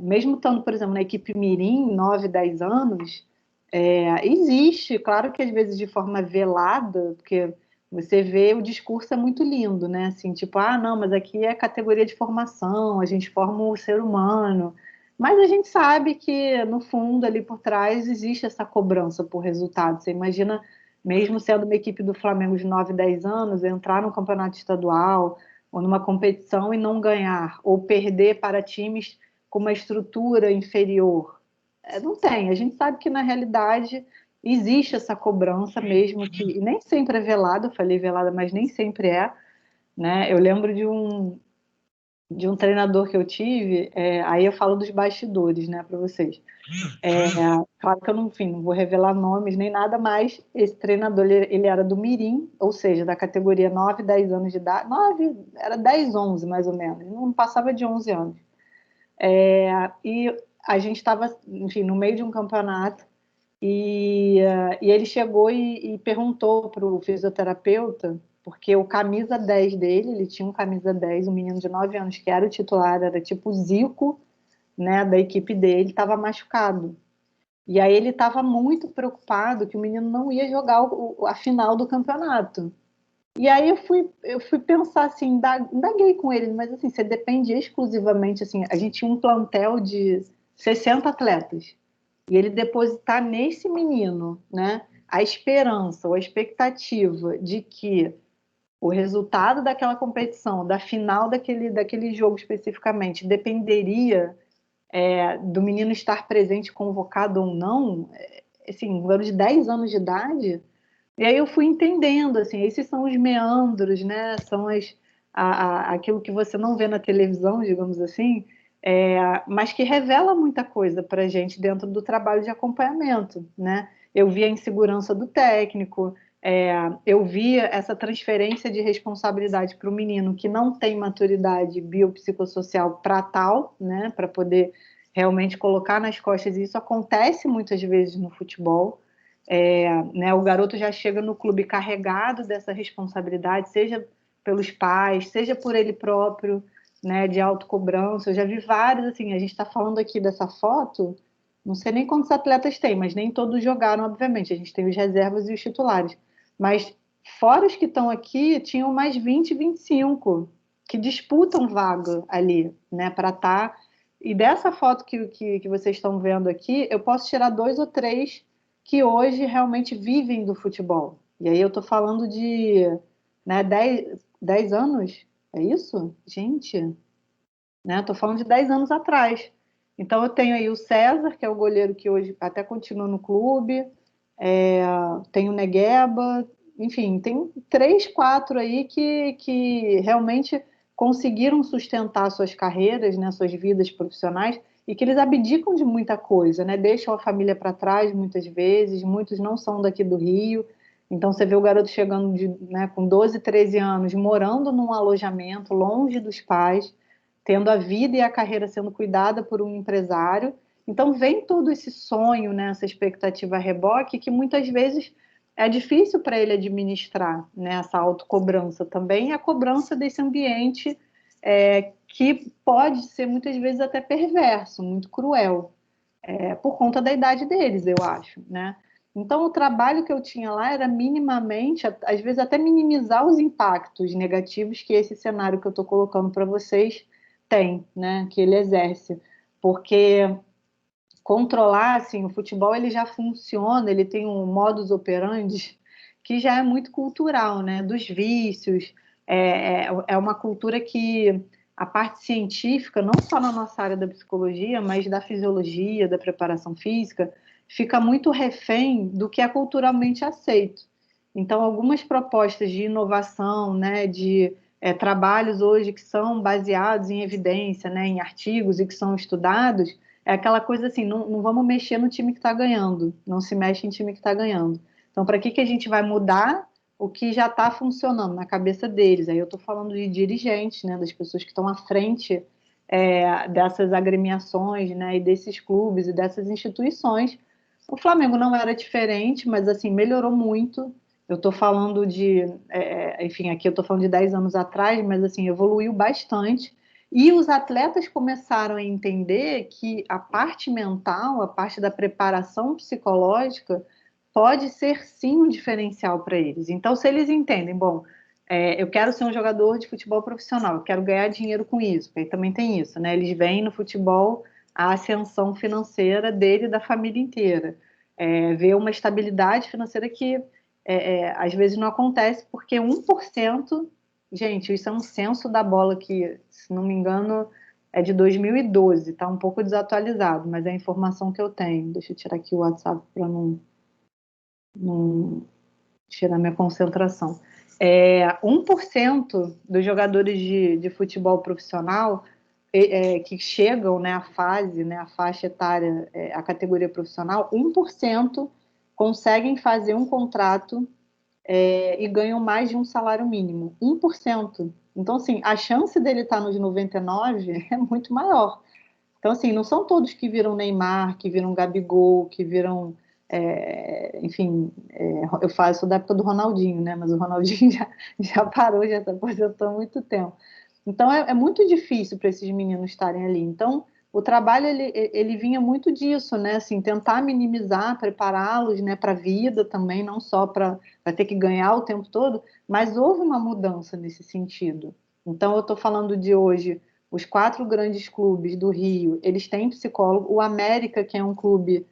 mesmo estando, por exemplo, na equipe Mirim, 9, 10 anos, existe, claro que às vezes de forma velada, porque você vê o discurso é muito lindo, né? Assim, tipo, ah, não, mas aqui é categoria de formação, a gente forma o ser humano. Mas a gente sabe que, no fundo, ali por trás, existe essa cobrança por resultado. Você imagina, mesmo sendo uma equipe do Flamengo de 9, 10 anos, entrar no campeonato estadual ou numa competição e não ganhar, ou perder para times com uma estrutura inferior. Não tem. A gente sabe que, na realidade, existe essa cobrança mesmo, que nem sempre é velada, eu falei velada, mas nem sempre é, né? Eu lembro de um treinador que eu tive, aí eu falo dos bastidores, né, para vocês. Claro que eu não, enfim, não vou revelar nomes nem nada, mas esse treinador, ele era do Mirim, ou seja, da categoria 9, 10 anos de idade, 9, era 10, 11 mais ou menos, não passava de 11 anos. E a gente estava, enfim, no meio de um campeonato, e ele chegou e perguntou para o fisioterapeuta, porque o camisa 10 dele, ele tinha um camisa 10, um menino de 9 anos que era o titular, era tipo o Zico, né, da equipe dele, estava machucado. E aí ele estava muito preocupado que o menino não ia jogar a final do campeonato. E aí eu fui pensar assim, indaguei com ele, mas assim, você depende exclusivamente, assim, a gente tinha um plantel de 60 atletas. E ele depositar nesse menino, né, a esperança ou a expectativa de que o resultado daquela competição, da final daquele jogo especificamente, dependeria do menino estar presente, convocado ou não, assim, um garoto de 10 anos de idade. E aí eu fui entendendo, assim, esses são os meandros, né? São aquilo que você não vê na televisão, digamos assim, mas que revela muita coisa para a gente dentro do trabalho de acompanhamento, né? Eu vi a insegurança do técnico, eu vi essa transferência de responsabilidade para o menino que não tem maturidade biopsicossocial para tal, né? Para poder realmente colocar nas costas, e isso acontece muitas vezes no futebol. Né, o garoto já chega no clube carregado dessa responsabilidade, seja pelos pais, seja por ele próprio, né, de autocobrança. Eu já vi vários, assim, a gente está falando aqui dessa foto, não sei nem quantos atletas tem, mas nem todos jogaram, obviamente. A gente tem os reservas e os titulares. Mas fora os que estão aqui, tinham mais 20, 25 que disputam vaga ali, né, para estar. E dessa foto que vocês estão vendo aqui, eu posso tirar 2 ou 3 que hoje realmente vivem do futebol. E aí eu estou falando de, né, 10 anos, é isso? Gente, né? Estou falando de 10 anos atrás. Então eu tenho aí o César, que é o goleiro que hoje até continua no clube, é, tem o Negueba, enfim, tem 3, 4 aí que realmente conseguiram sustentar suas carreiras, né, suas vidas profissionais, e que eles abdicam de muita coisa, né? Deixam a família para trás muitas vezes, muitos não são daqui do Rio. Então você vê o garoto chegando né, com 12, 13 anos, morando num alojamento, longe dos pais, tendo a vida e a carreira sendo cuidada por um empresário. Então vem todo esse sonho, né, essa expectativa a reboque, que muitas vezes é difícil para ele administrar, né, essa autocobrança também, e a cobrança desse ambiente que pode ser muitas vezes até perverso, muito cruel, por conta da idade deles, eu acho, né? Então, o trabalho que eu tinha lá era minimamente, às vezes até minimizar os impactos negativos que esse cenário que eu estou colocando para vocês tem, né? Que ele exerce. Porque controlar, assim, o futebol ele já funciona, ele tem um modus operandi que já é muito cultural, né? Dos vícios, é uma cultura que a parte científica, não só na nossa área da psicologia, mas da fisiologia, da preparação física, fica muito refém do que é culturalmente aceito. Então, algumas propostas de inovação, né, de trabalhos hoje que são baseados em evidência, né, em artigos e que são estudados, é aquela coisa assim, não vamos mexer no time que está ganhando, não se mexe em time que está ganhando. Então, para que a gente vai mudar o que já está funcionando na cabeça deles. Aí eu estou falando de dirigentes, né, das pessoas que estão à frente dessas agremiações, né, e desses clubes e dessas instituições. O Flamengo não era diferente, mas assim melhorou muito. Eu estou falando enfim, aqui eu estou falando de 10 anos atrás, mas assim evoluiu bastante. E os atletas começaram a entender que a parte mental, a parte da preparação psicológica, pode ser sim um diferencial para eles. Então, se eles entendem, bom, eu quero ser um jogador de futebol profissional, eu quero ganhar dinheiro com isso, porque também tem isso, né? Eles veem no futebol a ascensão financeira dele e da família inteira. Ver uma estabilidade financeira que às vezes não acontece, porque 1%, gente, isso é um censo da bola que, se não me engano, é de 2012, está um pouco desatualizado, mas é a informação que eu tenho. Deixa eu tirar aqui o WhatsApp para não tirar minha concentração. 1% dos jogadores de futebol profissional que chegam, né, à fase, né, à faixa etária, a categoria profissional, 1% conseguem fazer um contrato e ganham mais de um salário mínimo. 1%. Então, assim, a chance dele estar nos 99 é muito maior. Então, assim, não são todos que viram Neymar, que viram Gabigol, que viram. Enfim, eu faço da época do Ronaldinho, né? Mas o Ronaldinho já parou, já se aposentou há muito tempo. Então, é muito difícil para esses meninos estarem ali. Então, o trabalho ele vinha muito disso, né? Assim, tentar minimizar, prepará-los, né, para a vida também, não só para ter que ganhar o tempo todo, mas houve uma mudança nesse sentido. Então, eu estou falando de hoje. Os 4 grandes clubes do Rio, eles têm psicólogo. O América, que é um clube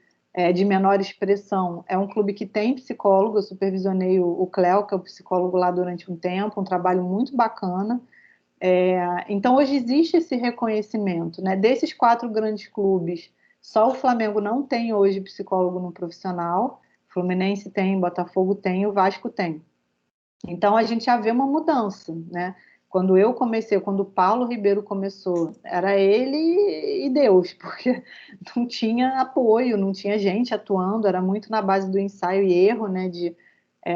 de menor expressão, é um clube que tem psicólogo. Eu supervisionei o Cléo, que é o psicólogo lá durante um tempo, um trabalho muito bacana. Então, hoje existe esse reconhecimento, né? Desses 4 grandes clubes, só o Flamengo não tem hoje psicólogo no profissional. Fluminense tem, Botafogo tem, o Vasco tem. Então, a gente já vê uma mudança, né? Quando eu comecei, quando o Paulo Ribeiro começou, era ele e Deus, porque não tinha apoio, não tinha gente atuando, era muito na base do ensaio e erro, né?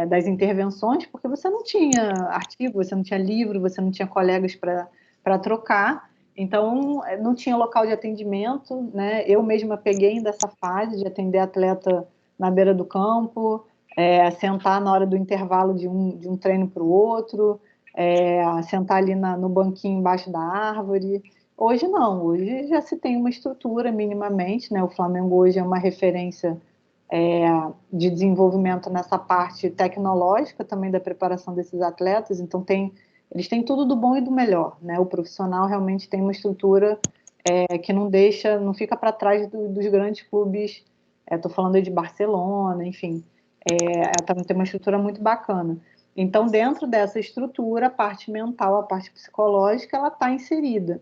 Das intervenções, porque você não tinha artigo, você não tinha livro, você não tinha colegas para trocar, então não tinha local de atendimento, né? Eu mesma peguei dessa fase de atender atleta na beira do campo, sentar na hora do intervalo de um treino para o outro, sentar ali no banquinho embaixo da árvore. Hoje não, hoje já se tem uma estrutura minimamente, né? O Flamengo hoje é uma referência de desenvolvimento nessa parte tecnológica também da preparação desses atletas, então eles têm tudo do bom e do melhor, né? O profissional realmente tem uma estrutura que não deixa, não fica para trás dos grandes clubes, estou falando aí de Barcelona, enfim, também tem uma estrutura muito bacana. Então, dentro dessa estrutura, a parte mental, a parte psicológica, ela está inserida.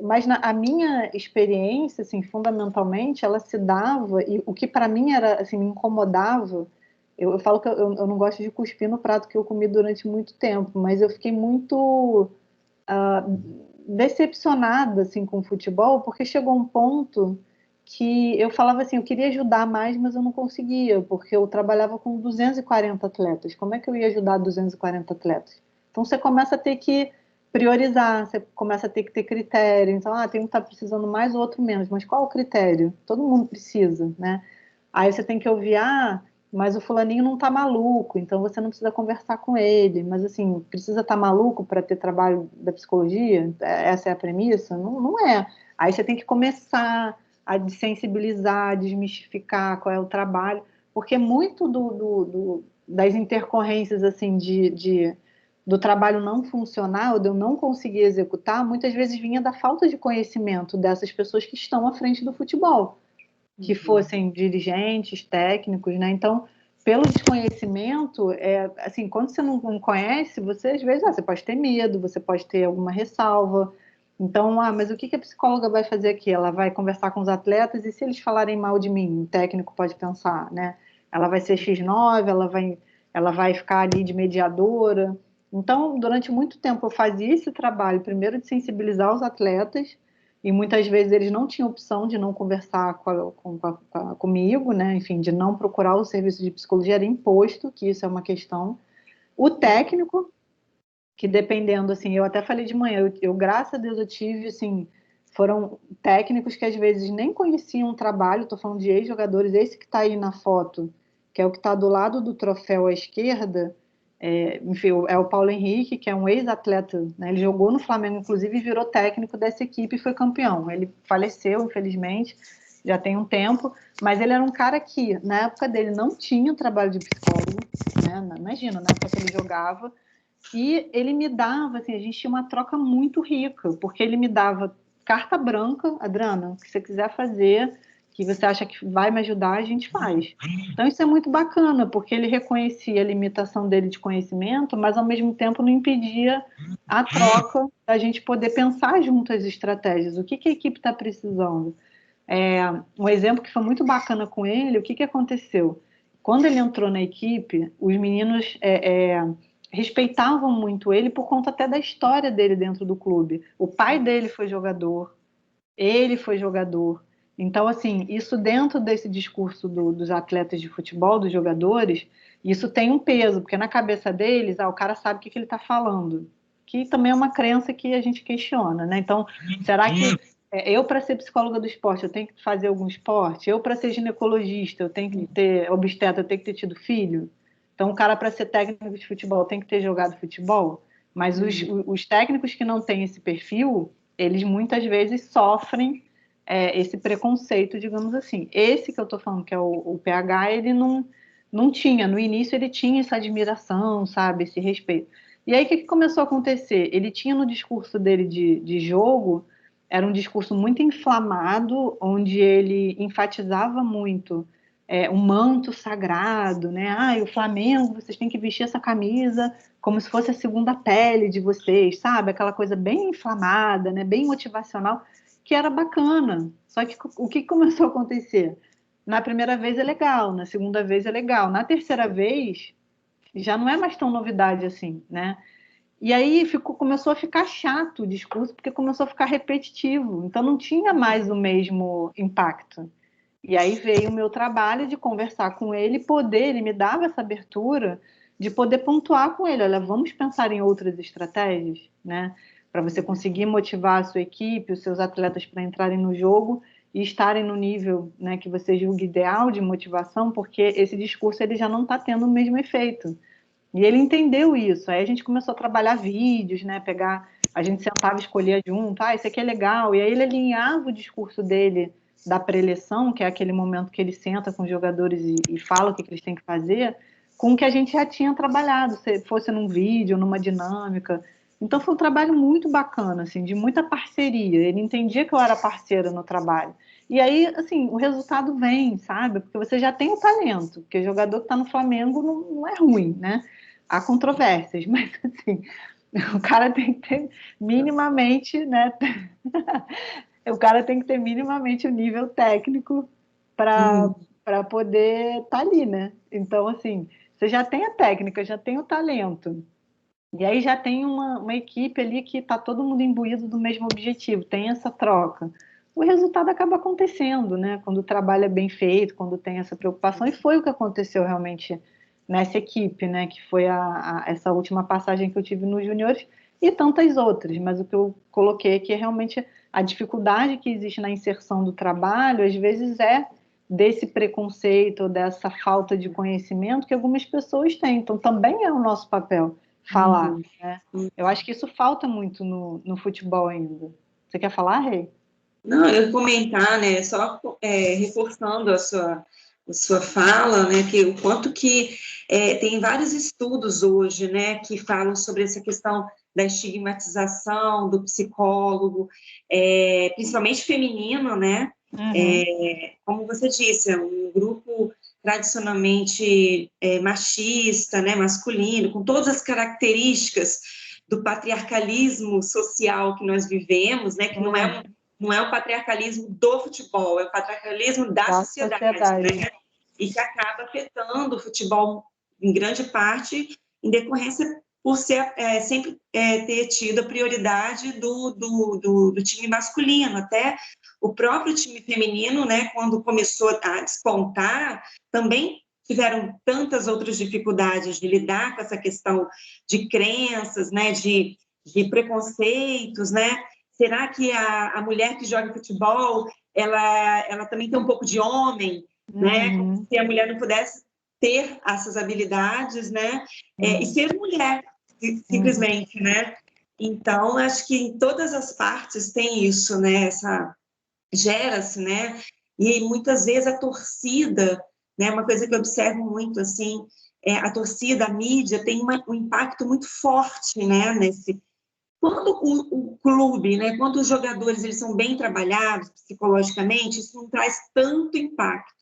Mas a minha experiência, assim, fundamentalmente, ela se dava, e o que para mim era, assim, me incomodava, eu falo que eu não gosto de cuspir no prato que eu comi durante muito tempo, mas eu fiquei muito decepcionada, assim, com o futebol, porque chegou um ponto que eu falava assim, eu queria ajudar mais, mas eu não conseguia, porque eu trabalhava com 240 atletas. Como é que eu ia ajudar 240 atletas? Então você começa a ter que priorizar, você começa a ter que ter critério. Então, tem um que está precisando mais, o outro menos. Mas qual o critério? Todo mundo precisa, né? Aí você tem que ouvir, mas o fulaninho não está maluco, então você não precisa conversar com ele. Mas, assim, precisa estar maluco para ter trabalho da psicologia? Essa é a premissa? Não, não é. Aí você tem que começar a desensibilizar, a desmistificar qual é o trabalho, porque muito das intercorrências, assim, do trabalho não funcionar, ou de eu não conseguir executar, muitas vezes vinha da falta de conhecimento dessas pessoas que estão à frente do futebol, que fossem dirigentes, técnicos, né? Então, pelo desconhecimento, assim, quando você não conhece, você às vezes, você pode ter medo, você pode ter alguma ressalva. Então, mas o que a psicóloga vai fazer aqui? Ela vai conversar com os atletas e se eles falarem mal de mim, o técnico pode pensar, né? Ela vai ser X9, ela vai ficar ali de mediadora. Então, durante muito tempo eu fazia esse trabalho, primeiro de sensibilizar os atletas, e muitas vezes eles não tinham opção de não conversar comigo, né? Enfim, de não procurar o serviço de psicologia, era imposto, que isso é uma questão. O técnico, que dependendo, assim, eu até falei de manhã, eu graças a Deus eu tive, assim, foram técnicos que às vezes nem conheciam o trabalho, estou falando de ex-jogadores, esse que está aí na foto, que é o que está do lado do troféu à esquerda, enfim, é o Paulo Henrique, que é um ex-atleta, né? Ele jogou no Flamengo, inclusive, e virou técnico dessa equipe e foi campeão. Ele faleceu, infelizmente, já tem um tempo, mas ele era um cara que, na época dele, não tinha trabalho de psicólogo, né? Imagina, na época que ele jogava, e ele me dava, assim, a gente tinha uma troca muito rica, porque ele me dava carta branca, Adriana, o que você quiser fazer, que você acha que vai me ajudar, a gente faz. Então isso é muito bacana, porque ele reconhecia a limitação dele de conhecimento, mas ao mesmo tempo não impedia a troca da gente poder pensar junto as estratégias. O que que a equipe está precisando? Um exemplo que foi muito bacana com ele, o que que aconteceu? Quando ele entrou na equipe, os meninos respeitavam muito ele por conta até da história dele dentro do clube. O pai dele foi jogador, ele foi jogador. Então, assim, isso dentro desse discurso dos atletas de futebol, dos jogadores, isso tem um peso, porque na cabeça deles, o cara sabe o que ele está falando, que também é uma crença que a gente questiona, né? Então, será que eu, para ser psicóloga do esporte, eu tenho que fazer algum esporte? Eu, para ser ginecologista, eu tenho que ter obstetra, eu tenho que ter tido filho? Então, o cara, para ser técnico de futebol, tem que ter jogado futebol? Mas os técnicos que não têm esse perfil, eles muitas vezes sofrem esse preconceito, digamos assim. Esse que eu estou falando, que é o PH, ele não tinha. No início ele tinha essa admiração, sabe, esse respeito. E aí o que começou a acontecer? Ele tinha no discurso dele de jogo, era um discurso muito inflamado, onde ele enfatizava muito um manto sagrado, né? O Flamengo, vocês têm que vestir essa camisa como se fosse a segunda pele de vocês, sabe? Aquela coisa bem inflamada, né? Bem motivacional, que era bacana. Só que o que começou a acontecer? Na primeira vez é legal, na segunda vez é legal, na terceira vez já não é mais tão novidade assim, né? E aí começou a ficar chato o discurso, porque começou a ficar repetitivo, então não tinha mais o mesmo impacto. E aí veio o meu trabalho de conversar com ele, ele me dava essa abertura de poder pontuar com ele, olha, vamos pensar em outras estratégias, né? Para você conseguir motivar a sua equipe, os seus atletas para entrarem no jogo e estarem no nível, né, que você julga ideal de motivação, porque esse discurso ele já não está tendo o mesmo efeito. E ele entendeu isso. Aí a gente começou a trabalhar vídeos, né? A gente sentava e escolhia junto, isso aqui é legal. E aí ele alinhava o discurso dele da preleção, que é aquele momento que ele senta com os jogadores e fala o que eles têm que fazer, com o que a gente já tinha trabalhado, se fosse num vídeo, numa dinâmica. Então foi um trabalho muito bacana, assim, de muita parceria. Ele entendia que eu era parceira no trabalho. E aí, assim, o resultado vem, sabe? Porque você já tem o talento, porque o jogador que está no Flamengo não é ruim, né? Há controvérsias, mas assim, o cara tem que ter minimamente, né? O cara tem que ter minimamente o nível técnico para poder estar ali, né? Então, assim, você já tem a técnica, já tem o talento. E aí já tem uma equipe ali que está todo mundo imbuído do mesmo objetivo, tem essa troca. O resultado acaba acontecendo, né? Quando o trabalho é bem feito, quando tem essa preocupação, e foi o que aconteceu realmente nessa equipe, né? Que foi essa última passagem que eu tive nos juniores e tantas outras, mas o que eu coloquei aqui é realmente a dificuldade que existe na inserção do trabalho, às vezes é desse preconceito, dessa falta de conhecimento que algumas pessoas têm. Então, também é o nosso papel falar, né? Eu acho que isso falta muito no futebol ainda. Você quer falar, Rei? Não, eu ia comentar, né, só reforçando a sua fala, né, que o quanto que tem vários estudos hoje, né, que falam sobre essa questão da estigmatização do psicólogo, principalmente feminino, né, como você disse, é um grupo tradicionalmente machista, né, masculino, com todas as características do patriarcalismo social que nós vivemos, né, que não é o patriarcalismo do futebol, é o patriarcalismo da sociedade, né? E que acaba afetando o futebol em grande parte em decorrência por sempre ter tido a prioridade do time masculino. Até o próprio time feminino, né, quando começou a despontar, também tiveram tantas outras dificuldades de lidar com essa questão de crenças, né, de preconceitos, né? Será que a mulher que joga futebol, ela também tem um pouco de homem, né? Como se a mulher não pudesse ter essas habilidades, né? E ser mulher, simplesmente, né? Então, acho que em todas as partes tem isso, né? Gera-se, né? E muitas vezes a torcida, né? Uma coisa que eu observo muito, assim, a torcida, a mídia tem um impacto muito forte, né? Quando o clube, né? Quando os jogadores eles são bem trabalhados psicologicamente, isso não traz tanto impacto,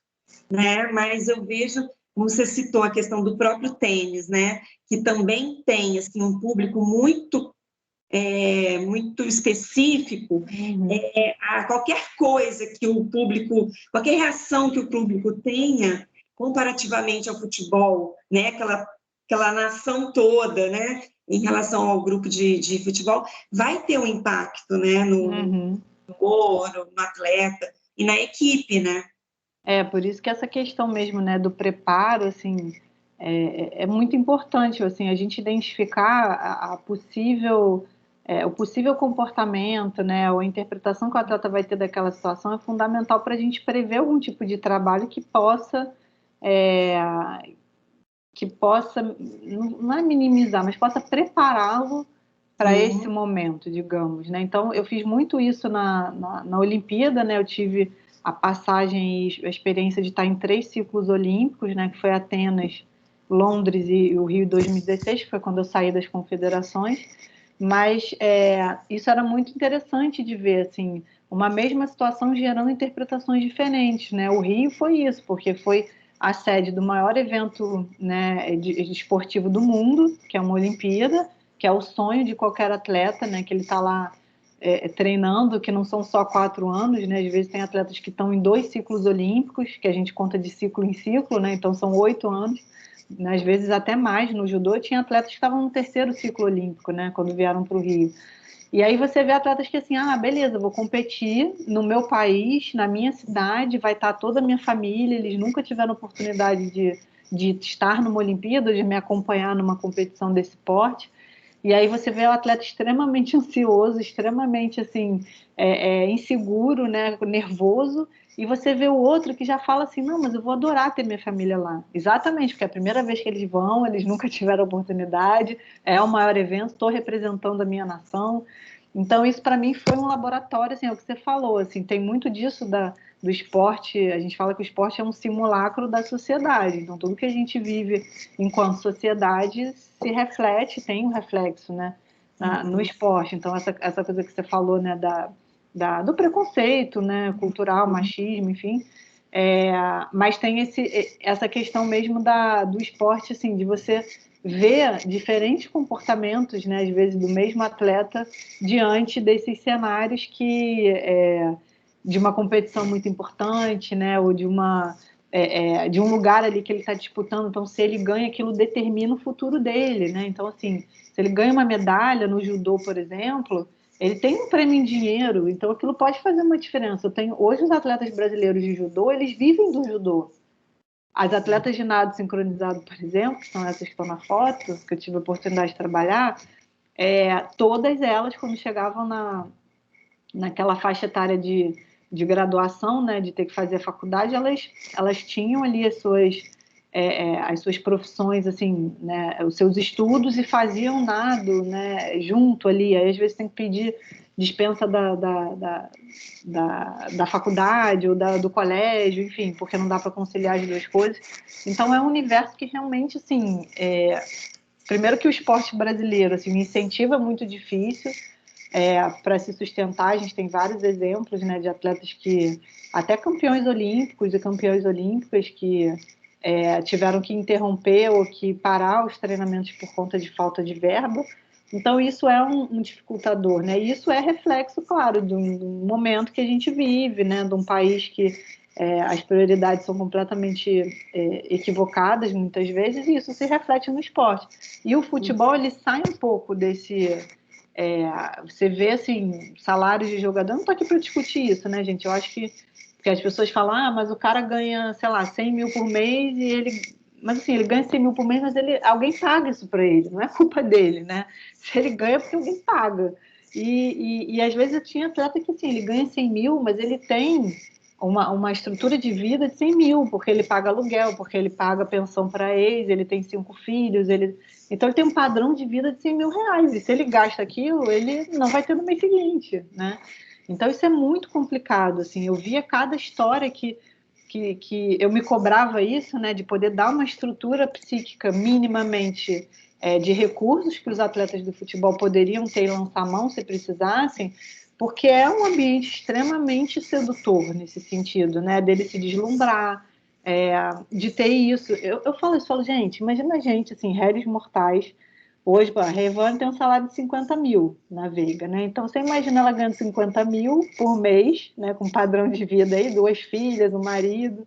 né? Mas eu vejo, como você citou, a questão do próprio tênis, né? Que também tem assim um público muito muito específico, a qualquer coisa que o público, qualquer reação que o público tenha comparativamente ao futebol, né, aquela nação toda, né, em relação ao grupo de futebol, vai ter um impacto, né, no ouro, no atleta e na equipe, né? Por isso que essa questão mesmo, né, do preparo, assim, é muito importante, assim, a gente identificar o possível comportamento, né, ou a interpretação que o atleta vai ter daquela situação é fundamental para a gente prever algum tipo de trabalho é, que possa, não é minimizar, mas possa prepará-lo para esse momento, digamos, né? Então, eu fiz muito isso na Olimpíada, né? Eu tive a passagem e a experiência de estar em 3 ciclos olímpicos, né? Que foi Atenas, Londres e o Rio 2016, que foi quando eu saí das confederações. Mas isso era muito interessante de ver, assim, uma mesma situação gerando interpretações diferentes, né? O Rio foi isso, porque foi a sede do maior evento, né, esportivo do mundo, que é uma Olimpíada, que é o sonho de qualquer atleta, né, que ele está lá treinando, que não são só 4 anos, né, às vezes tem atletas que estão em 2 ciclos olímpicos, que a gente conta de ciclo em ciclo, né, então são 8 anos, né, às vezes até mais. No judô tinha atletas que estavam no 3º ciclo olímpico, né, quando vieram para o Rio. E aí você vê atletas que assim, beleza, vou competir no meu país, na minha cidade, vai estar toda a minha família, eles nunca tiveram oportunidade de estar numa Olimpíada, de me acompanhar numa competição desse porte. E aí você vê o atleta extremamente ansioso, extremamente assim, inseguro, né, nervoso, e você vê o outro que já fala assim, não, mas eu vou adorar ter minha família lá. Exatamente, porque é a primeira vez que eles vão, eles nunca tiveram oportunidade, é o maior evento, estou representando a minha nação. Então isso para mim foi um laboratório, assim, é o que você falou, assim, tem muito disso do esporte. A gente fala que o esporte é um simulacro da sociedade, então tudo que a gente vive enquanto sociedade se reflete, tem um reflexo, né, no esporte. Então essa coisa que você falou, né, do preconceito, né, cultural, machismo, enfim, mas tem essa questão mesmo do esporte, assim, de você ver diferentes comportamentos, né, às vezes do mesmo atleta diante desses cenários de uma competição muito importante, né, ou de um lugar ali que ele está disputando. Então, se ele ganha, aquilo determina o futuro dele, né? Então, assim, se ele ganha uma medalha no judô, por exemplo, ele tem um prêmio em dinheiro, então aquilo pode fazer uma diferença. Hoje os atletas brasileiros de judô, eles vivem do judô. As atletas de nado sincronizado, por exemplo, que são essas que estão na foto, que eu tive a oportunidade de trabalhar, todas elas, quando chegavam naquela faixa etária de graduação, né, de ter que fazer a faculdade, elas tinham ali as suas profissões, assim, né, os seus estudos, e faziam nado, né, junto ali. Aí às vezes tem que pedir dispensa da faculdade ou do colégio, enfim, porque não dá para conciliar as duas coisas. Então é um universo que realmente, assim, primeiro que o esporte brasileiro, assim, o incentivo é muito difícil para se sustentar. A gente tem vários exemplos, né, de atletas que, até campeões olímpicos e campeões olímpicas, que tiveram que interromper ou que parar os treinamentos por conta de falta de verba. Então isso é um dificultador, né? E isso é reflexo, claro, de um momento que a gente vive, né, de um país que as prioridades são completamente equivocadas muitas vezes, e isso se reflete no esporte. E o futebol, ele sai um pouco desse... você vê, assim, salários de jogador. Eu não estou aqui para discutir isso, né, gente? Eu acho que as pessoas falam, mas o cara ganha, sei lá, 100 mil por mês e ele Mas assim, ele ganha 100 mil por mês, mas alguém paga isso para ele, não é culpa dele, né? Se ele ganha, é porque alguém paga. E às vezes eu tinha atleta que assim, ele ganha 100 mil, mas ele tem uma estrutura de vida de 100 mil, porque ele paga aluguel, porque ele paga pensão para ex, ele tem 5 filhos, então ele tem um padrão de vida de 100 mil reais, e se ele gasta aquilo, ele não vai ter no mês seguinte, né? Então isso é muito complicado, assim, eu via cada história que eu me cobrava isso, né, de poder dar uma estrutura psíquica minimamente de recursos que os atletas do futebol poderiam ter e lançar a mão se precisassem, porque é um ambiente extremamente sedutor nesse sentido, né, dele se deslumbrar, de ter isso. Eu falo isso, falo, gente, imagina a gente, assim, réis mortais. Hoje, a Revane tem um salário de 50 mil na Veiga, né? Então, você imagina ela ganhando 50 mil por mês, né? Com padrão de vida aí, 2 filhas, um marido,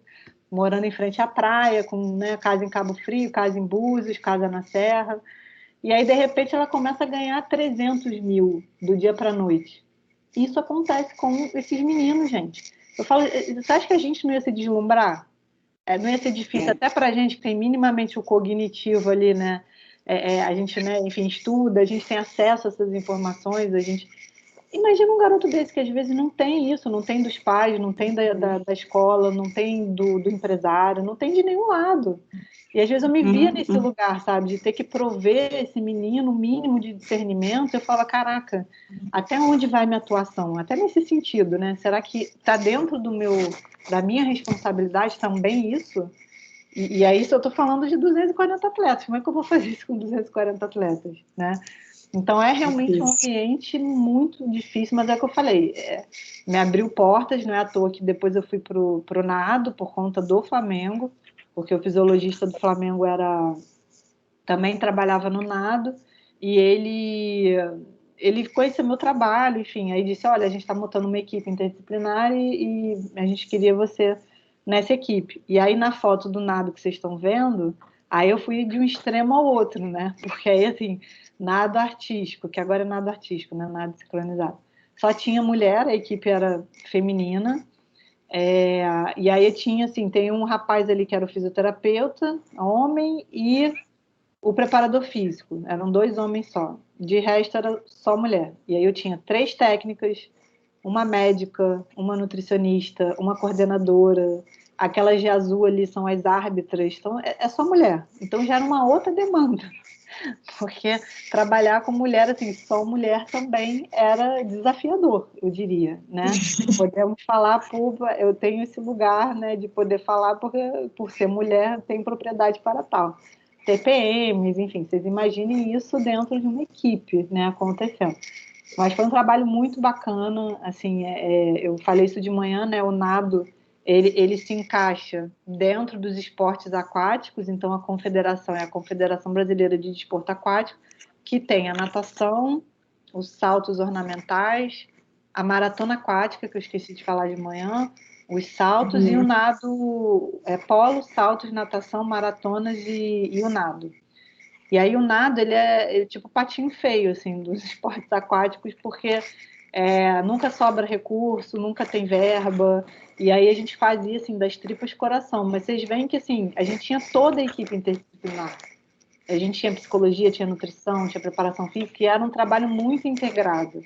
morando em frente à praia, com, né, casa em Cabo Frio, casa em Búzios, casa na Serra. E aí, de repente, ela começa a ganhar 300 mil do dia para a noite. Isso acontece com esses meninos, gente. Eu falo, você acha que a gente não ia se deslumbrar? Não ia ser difícil até para a gente que tem minimamente o cognitivo ali, né? A gente, né, enfim, estuda, a gente tem acesso a essas informações, a gente... Imagina um garoto desse que às vezes não tem isso, não tem dos pais, não tem da escola, não tem do empresário, não tem de nenhum lado. E às vezes eu me via nesse lugar, sabe, de ter que prover esse menino o mínimo de discernimento. Eu falo, caraca, até onde vai minha atuação? Até nesse sentido, né? Será que está dentro da minha responsabilidade também isso? E aí, se eu estou falando de 240 atletas, como é que eu vou fazer isso com 240 atletas, né? Então, é realmente um ambiente muito difícil, mas é o que eu falei, me abriu portas, não é à toa que depois eu fui para o nado por conta do Flamengo, porque o fisiologista do Flamengo também trabalhava no nado, e ele conheceu meu trabalho, enfim, aí disse, olha, a gente está montando uma equipe interdisciplinar e a gente queria você nessa equipe. E aí, na foto do nado que vocês estão vendo, aí eu fui de um extremo ao outro, né? Porque aí, assim, nado artístico, que agora é nado artístico, né? Nado sincronizado. Só tinha mulher, a equipe era feminina, e aí tinha, assim, tem um rapaz ali que era o fisioterapeuta, homem, e o preparador físico. Eram 2 homens só. De resto, era só mulher. E aí eu tinha 3 técnicas, uma médica, uma nutricionista, uma coordenadora. Aquelas de azul ali são as árbitras. Então, é só mulher. Então, já era uma outra demanda. Porque trabalhar com mulher, assim, só mulher também era desafiador, eu diria, né? Podemos falar eu tenho esse lugar, né, de poder falar porque, por ser mulher, tem propriedade para tal. TPMs, enfim, vocês imaginem isso dentro de uma equipe, né, acontecendo. Mas foi um trabalho muito bacana, assim, eu falei isso de manhã, né, o nado, ele se encaixa dentro dos esportes aquáticos, então a confederação é a Confederação Brasileira de Desporto Aquático, que tem a natação, os saltos ornamentais, a maratona aquática, que eu esqueci de falar de manhã, os saltos e o nado, polo, saltos, natação, maratonas e o nado. E aí o nado, ele é tipo patinho feio, assim, dos esportes aquáticos, porque nunca sobra recurso, nunca tem verba, e aí a gente fazia, assim, das tripas coração. Mas vocês veem que, assim, a gente tinha toda a equipe interdisciplinar. A gente tinha psicologia, tinha nutrição, tinha preparação física, e era um trabalho muito integrado,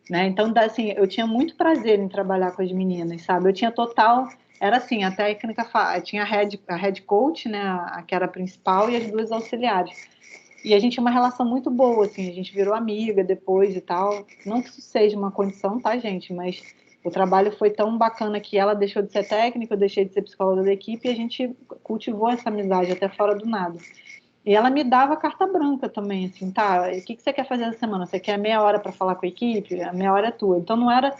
né? Então, assim, eu tinha muito prazer em trabalhar com as meninas, sabe? Eu tinha total... Era assim, a técnica... Tinha a head coach, né? A que era a principal, e as 2 auxiliares. E a gente tinha uma relação muito boa, assim, a gente virou amiga depois e tal. Não que isso seja uma condição, tá, gente? Mas o trabalho foi tão bacana que ela deixou de ser técnica, eu deixei de ser psicóloga da equipe e a gente cultivou essa amizade até fora do nada. E ela me dava carta branca também, assim, tá, o que você quer fazer essa semana? Você quer meia hora para falar com a equipe? A meia hora é tua. Então não era,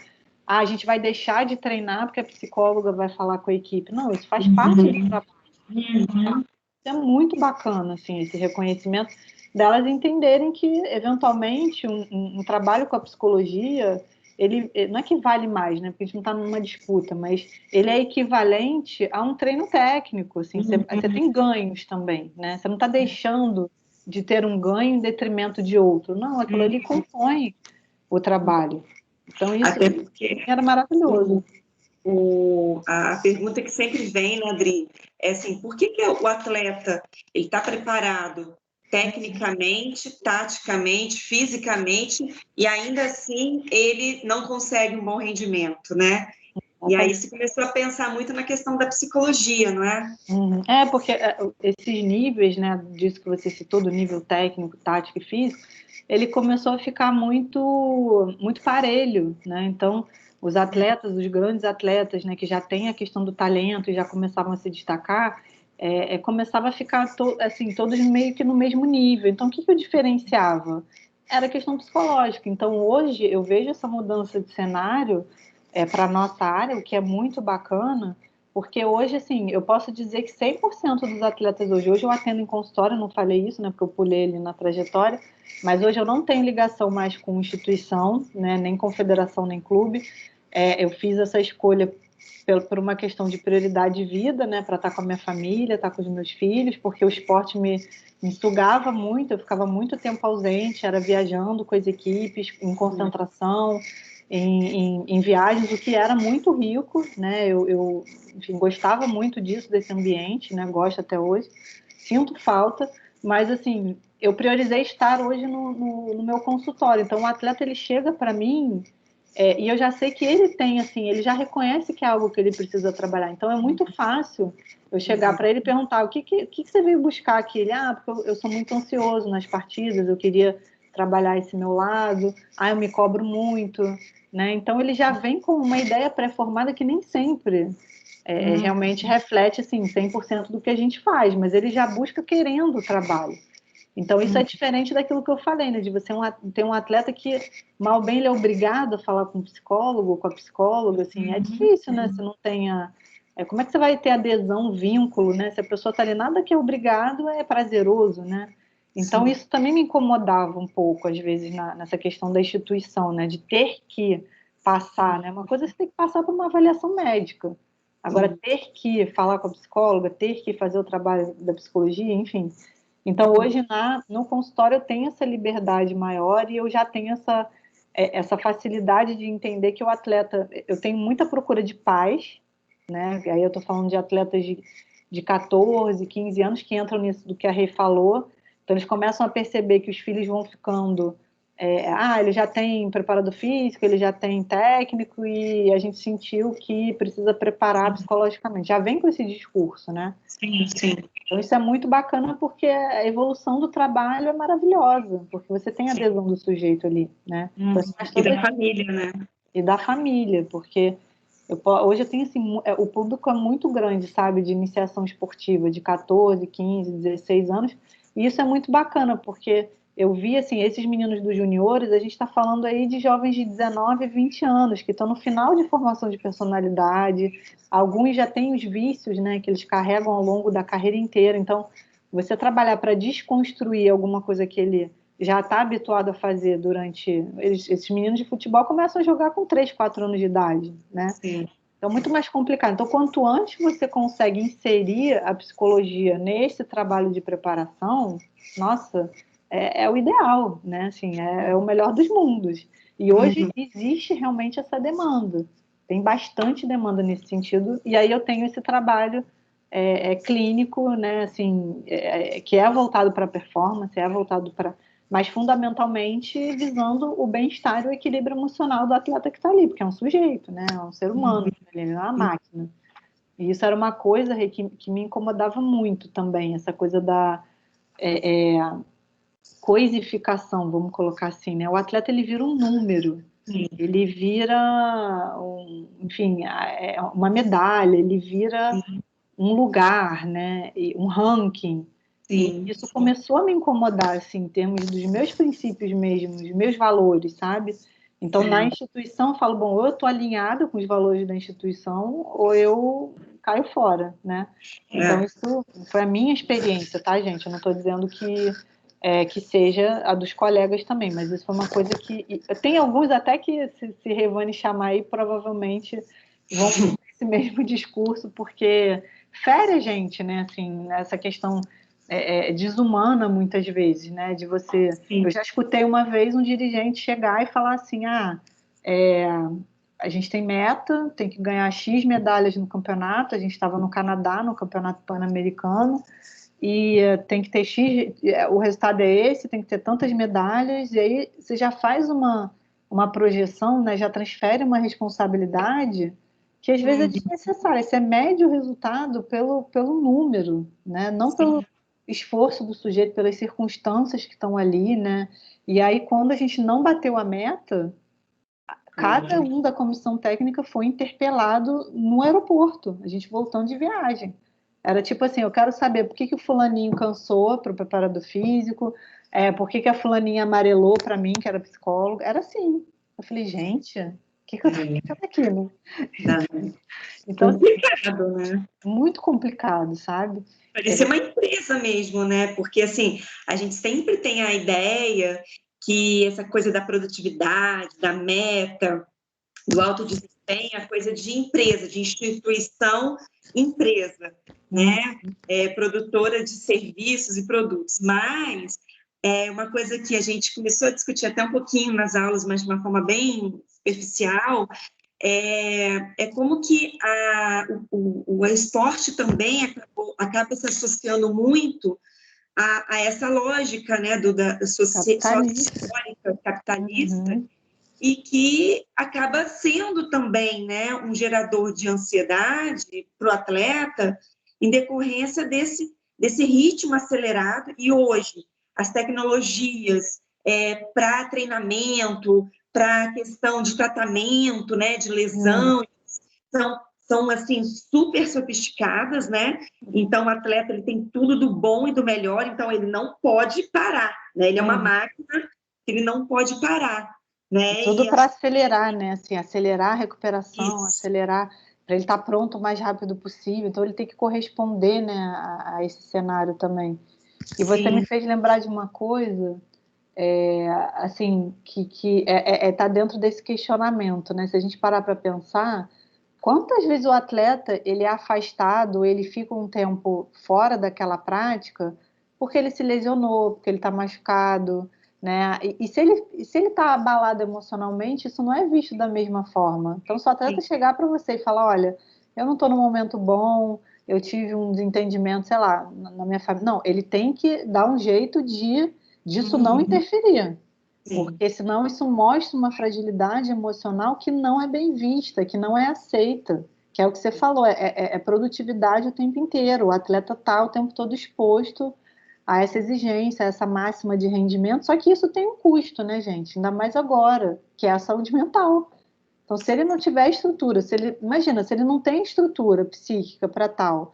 a gente vai deixar de treinar porque a psicóloga vai falar com a equipe. Não, isso faz parte do trabalho. É muito bacana, assim, esse reconhecimento delas entenderem que, eventualmente, um trabalho com a psicologia, ele não é que vale mais, né? Porque a gente não está numa disputa, mas ele é equivalente a um treino técnico, assim, você tem ganhos também, né? Você não está deixando de ter um ganho em detrimento de outro. Não, aquilo ali compõe o trabalho. Então, isso Até porque era maravilhoso. a pergunta que sempre vem, né, Adri, é assim, por que o atleta ele está preparado tecnicamente, taticamente, fisicamente, e ainda assim ele não consegue um bom rendimento, né? E aí se começou a pensar muito na questão da psicologia, não é? Porque esses níveis, né, disso que você citou, do nível técnico, tático e físico, ele começou a ficar muito parelho, né? Então, os atletas, os grandes atletas, né, que já têm a questão do talento e já começavam a se destacar, começava a ficar assim, todos meio que no mesmo nível. Então, o que eu diferenciava? Era a questão psicológica. Então, hoje, eu vejo essa mudança de cenário para a nossa área, o que é muito bacana, porque hoje, assim, eu posso dizer que 100% dos atletas hoje eu atendo em consultório, não falei isso, né, porque eu pulei ele na trajetória, mas hoje eu não tenho ligação mais com instituição, né, nem confederação, nem clube. Eu fiz essa escolha por uma questão de prioridade de vida, né, para estar com a minha família, estar com os meus filhos, porque o esporte me sugava muito, eu ficava muito tempo ausente, era viajando com as equipes, em concentração, em viagens, o que era muito rico, né? Enfim, gostava muito disso, desse ambiente, né? Gosto até hoje, sinto falta, mas assim, eu priorizei estar hoje no meu consultório. Então, o atleta ele chega para mim e eu já sei que ele tem, assim, ele já reconhece que é algo que ele precisa trabalhar. Então, é muito fácil eu chegar para ele e perguntar o que você veio buscar aqui? Ele, porque eu sou muito ansioso nas partidas, eu queria trabalhar esse meu lado, eu me cobro muito, né? Então, ele já vem com uma ideia pré-formada que nem sempre realmente reflete, assim, 100% do que a gente faz, mas ele já busca querendo o trabalho. Então, isso é diferente daquilo que eu falei, né? De você ter um atleta que, mal bem, ele é obrigado a falar com o psicólogo, com a psicóloga, assim, é difícil, né? Se não tenha... como é que você vai ter adesão, vínculo, né? Se a pessoa está ali, nada que é obrigado é prazeroso, né? Então, Sim. Isso também me incomodava um pouco, às vezes, nessa questão da instituição, né? De ter que passar, né? Uma coisa é você ter que passar por uma avaliação médica. Agora, ter que falar com a psicóloga, ter que fazer o trabalho da psicologia, enfim... Então, hoje, no consultório, eu tenho essa liberdade maior e eu já tenho essa facilidade de entender que o atleta... Eu tenho muita procura de pais, né? Aí eu estou falando de atletas de 14, 15 anos que entram nisso do que a Rei falou. Então, eles começam a perceber que os filhos vão ficando... ele já tem preparador físico, ele já tem técnico e a gente sentiu que precisa preparar psicologicamente. Já vem com esse discurso, né? Sim, sim. Então, isso é muito bacana porque a evolução do trabalho é maravilhosa, porque você tem a adesão do sujeito ali, né? Então, E da família, né? E da família, porque hoje eu tenho, assim, o público é muito grande, sabe, de iniciação esportiva, de 14, 15, 16 anos, e isso é muito bacana, porque eu vi, assim, esses meninos dos juniores, a gente está falando aí de jovens de 19, 20 anos, que estão no final de formação de personalidade, alguns já têm os vícios, né, que eles carregam ao longo da carreira inteira, então, você trabalhar para desconstruir alguma coisa que ele já está habituado a fazer esses meninos de futebol começam a jogar com 3, 4 anos de idade, né? Sim. Então, muito mais complicado. Então, quanto antes você consegue inserir a psicologia nesse trabalho de preparação, nossa, é o ideal, né? Assim, é o melhor dos mundos. E hoje existe realmente essa demanda. Tem bastante demanda nesse sentido. E aí eu tenho esse trabalho clínico, né? Assim, que é voltado para performance, é voltado para... Mas fundamentalmente visando o bem-estar e o equilíbrio emocional do atleta que está ali, porque é um sujeito, né? É um ser humano, ele não é uma máquina. E isso era uma coisa, Rê, que me incomodava muito também, essa coisa da coisificação, vamos colocar assim, né? O atleta, ele vira um número, ele vira, enfim, uma medalha, ele vira um lugar, né? Um ranking. E isso começou a me incomodar, assim, em termos dos meus princípios mesmo, dos meus valores, sabe? Então, na instituição, eu falo, bom, ou eu estou alinhada com os valores da instituição, ou eu caio fora, né? Então, isso foi a minha experiência, tá, gente? Eu não estou dizendo que seja a dos colegas também, mas isso foi uma coisa que... Tem alguns até que, se Revane chamar aí, provavelmente vão ter esse mesmo discurso, porque fere a gente, né? Assim, essa questão desumana muitas vezes, né? De você... Eu já escutei uma vez um dirigente chegar e falar assim, a gente tem meta, tem que ganhar X medalhas no campeonato, a gente estava no Canadá, no campeonato pan-americano, e tem que ter X, o resultado é esse, tem que ter tantas medalhas, e aí você já faz uma projeção, né, já transfere uma responsabilidade que às vezes é desnecessária. Você mede o resultado pelo número, né, não pelo esforço do sujeito, pelas circunstâncias que estão ali, né, e aí quando a gente não bateu a meta, cada um da comissão técnica foi interpelado no aeroporto, a gente voltando de viagem. Era tipo assim, eu quero saber por que o fulaninho cansou para o preparador físico, por que a fulaninha amarelou para mim, que era psicólogo. Era assim. Eu falei, gente, o que eu tô fazendo aqui, né? Então, complicado, né? muito complicado, sabe? Parecia uma empresa mesmo, né? Porque, assim, a gente sempre tem a ideia que essa coisa da produtividade, da meta, do alto desempenho, é coisa de empresa, de instituição, empresa, né? Produtora de serviços e produtos. Mas é uma coisa que a gente começou a discutir até um pouquinho nas aulas, mas de uma forma bem superficial, é como que o esporte também acaba se associando muito a essa lógica, né, da sócio-histórica, capitalista, e que acaba sendo também, né, um gerador de ansiedade para o atleta em decorrência desse ritmo acelerado. E hoje, as tecnologias para treinamento, para questão de tratamento, né, de lesão, são assim super sofisticadas, né? Então o atleta ele tem tudo do bom e do melhor, então ele não pode parar, né? Ele é uma máquina, ele não pode parar, né? Tudo para acelerar, né? Assim, acelerar a recuperação, acelerar para ele estar pronto o mais rápido possível. Então ele tem que corresponder, né, a esse cenário também. E você me fez lembrar de uma coisa, assim, que tá dentro desse questionamento, né? Se a gente parar para pensar, quantas vezes o atleta ele é afastado, ele fica um tempo fora daquela prática porque ele se lesionou, porque ele está machucado, né? E se ele está abalado emocionalmente, isso não é visto da mesma forma. Então, se o atleta chegar para você e falar, olha, eu não estou num momento bom, eu tive um desentendimento, sei lá, na minha família. Não, ele tem que dar um jeito disso não interferir. Porque senão isso mostra uma fragilidade emocional que não é bem vista, que não é aceita, que é o que você falou, é produtividade o tempo inteiro, o atleta está o tempo todo exposto a essa exigência, a essa máxima de rendimento, só que isso tem um custo, né, gente? Ainda mais agora, que é a saúde mental. Então, se ele não tiver estrutura, imagina, se ele não tem estrutura psíquica para tal,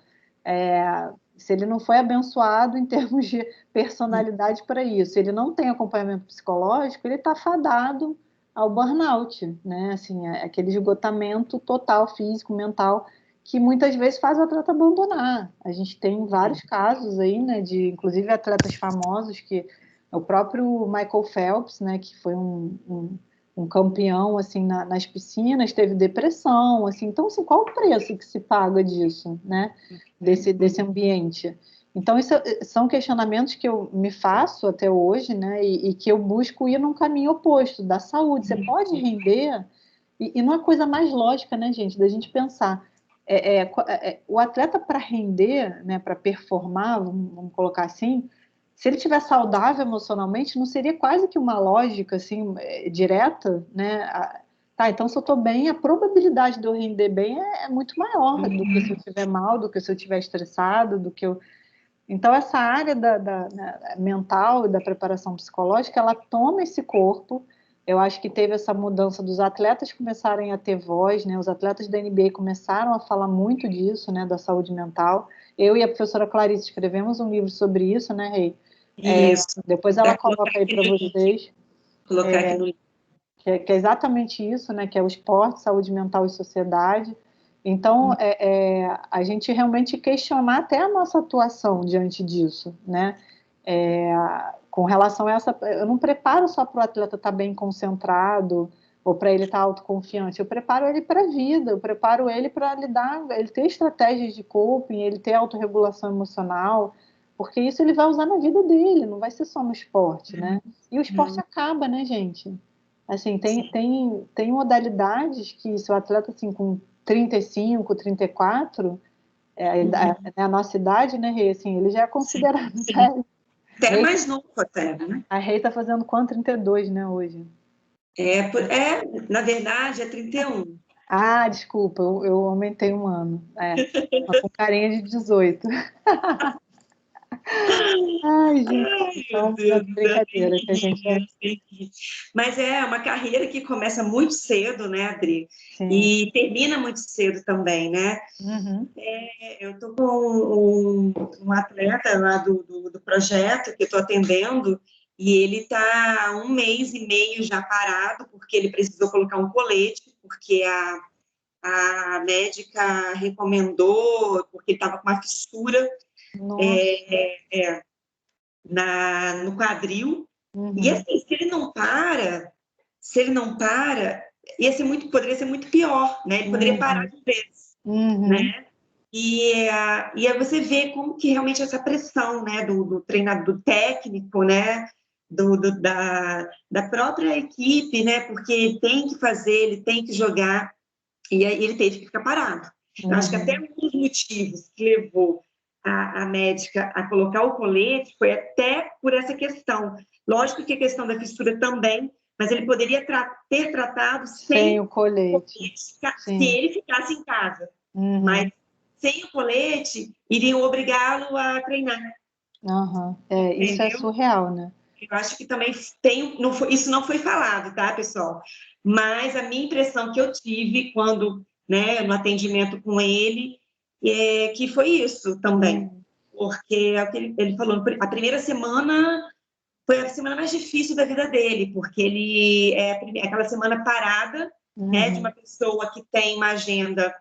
se ele não foi abençoado em termos de personalidade para isso, ele não tem acompanhamento psicológico, ele está fadado ao burnout, né? Assim, aquele esgotamento total físico, mental, que muitas vezes faz o atleta abandonar. A gente tem vários casos aí, né, de inclusive atletas famosos que o próprio Michael Phelps, né, que foi um campeão assim nas piscinas, teve depressão, assim. Então, assim, qual o preço que se paga disso, né? Desse ambiente? Então, isso são questionamentos que eu me faço até hoje, né? E que eu busco ir num caminho oposto da saúde. Você pode render, e não é coisa mais lógica, né, gente, da gente pensar. O atleta para render, né, para performar, vamos colocar assim, se ele estiver saudável emocionalmente, não seria quase que uma lógica assim direta, né? Tá, então se eu estou bem, a probabilidade de eu render bem é muito maior do que se eu estiver mal, do que se eu estiver estressado, do que eu. Então essa área da mental e da preparação psicológica, ela toma esse corpo. Eu acho que teve essa mudança dos atletas começarem a ter voz, né? Os atletas da NBA começaram a falar muito disso, né? Da saúde mental. Eu e a professora Clarice escrevemos um livro sobre isso, né, Rei? Isso. Depois ela coloca aí para vocês. Colocar aqui no Que é exatamente isso, né? Que é o esporte, saúde mental e sociedade. Então, a gente realmente questionar até a nossa atuação diante disso, né? Com relação a essa, eu não preparo só para o atleta estar bem concentrado ou para ele estar autoconfiante, eu preparo ele para a vida, eu preparo ele para lidar, ele ter estratégias de coping, ele ter autorregulação emocional, porque isso ele vai usar na vida dele, não vai ser só no esporte, né? E o esporte acaba, né, gente? Assim, tem modalidades que se o atleta assim, com 35, 34, a nossa idade, né, Rê? Assim, ele já é Sim, considerado sim. velho. Até mais novo, até, né? A Rê tá fazendo quanto? 32, né, hoje? Na verdade, é 31. Ah, desculpa, eu aumentei um ano. Mas com carinha de 18. Ai, gente, Ai, meu então, Deus do céu, tem brincadeira, que que a rir, gente né? é. Tem que rir. Mas é uma carreira que começa muito cedo, né, Adri? Sim. E termina muito cedo também, né? Uhum. Eu estou com um atleta lá do projeto que eu estou atendendo, e ele está há 1 mês e meio já parado, porque ele precisou colocar um colete, porque a médica recomendou, porque ele estava com uma fissura Nossa. no quadril. E Uhum. assim, se ele não para, poderia ser muito pior, né? Ele poderia parar Uhum. de vez, Uhum. né? E aí você vê como que realmente essa pressão, né, do treinador, do técnico, né, da própria equipe, né, porque ele tem que fazer, ele tem que jogar, e aí ele teve que ficar parado. Eu acho que até Uhum. um dos motivos que levou a médica a colocar o colete foi até por essa questão. Lógico que a questão da fissura também, mas ele poderia ter tratado Sem sem o o colete. colete, se Sim. ele ficasse em casa. Mas Uhum. sem o colete, iriam obrigá-lo a treinar, Uhum. Isso é entendeu? surreal, né? Eu acho que também isso não foi falado, tá, pessoal? Mas a minha impressão que eu tive quando, né, no atendimento com ele, é que foi isso também. Uhum. Porque é o que ele falou, a primeira semana foi a semana mais difícil da vida dele, porque ele aquela semana parada, né, de uma Uhum. pessoa que tem uma agenda,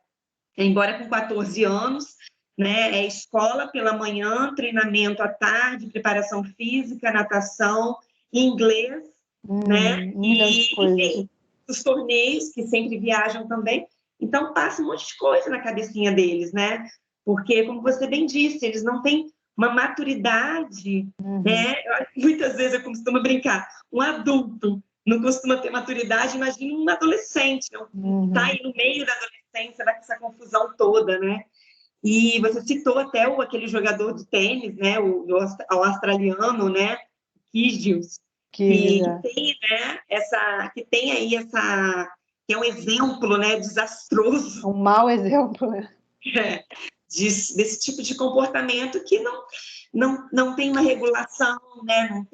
embora com 14 anos, né, é escola pela manhã, treinamento à tarde, preparação física, natação, inglês, né, Uhum. Um milhão de e, coisas. enfim, os torneios, que sempre viajam também. Então, passa um monte de coisa na cabecinha deles, né? Porque, como você bem disse, eles não têm uma maturidade, Uhum. né? Muitas vezes eu costumo brincar, um adulto não costuma ter maturidade, imagina um adolescente, que está Uhum. aí no meio da adolescência, essa confusão toda, né? E você citou até aquele jogador de tênis, né? O australiano, né? Kyrgios, Que que já. tem, né? Que tem aí que é um exemplo, né? Desastroso Um mau exemplo, né? desse tipo de comportamento que não tem uma regulação, né?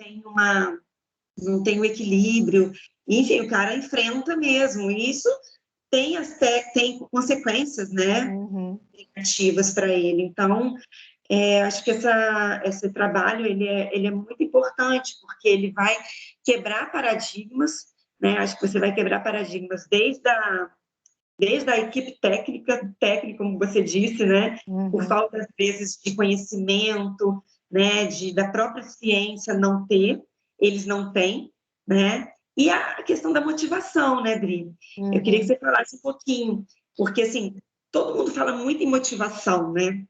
Não tem um equilíbrio. Enfim, o cara enfrenta mesmo. E isso tem consequências, né? Uhum. Negativas para ele. Então, acho que esse trabalho ele é muito importante, porque ele vai quebrar paradigmas, né? Acho que você vai quebrar paradigmas desde a equipe técnica, como você disse, né? Por Uhum. falta, às vezes, de conhecimento, né? Da própria ciência não ter, eles não têm, né? E a questão da motivação, né, Dri? Eu queria que Uhum. você falasse um pouquinho, porque, assim, todo mundo fala muito em motivação, né?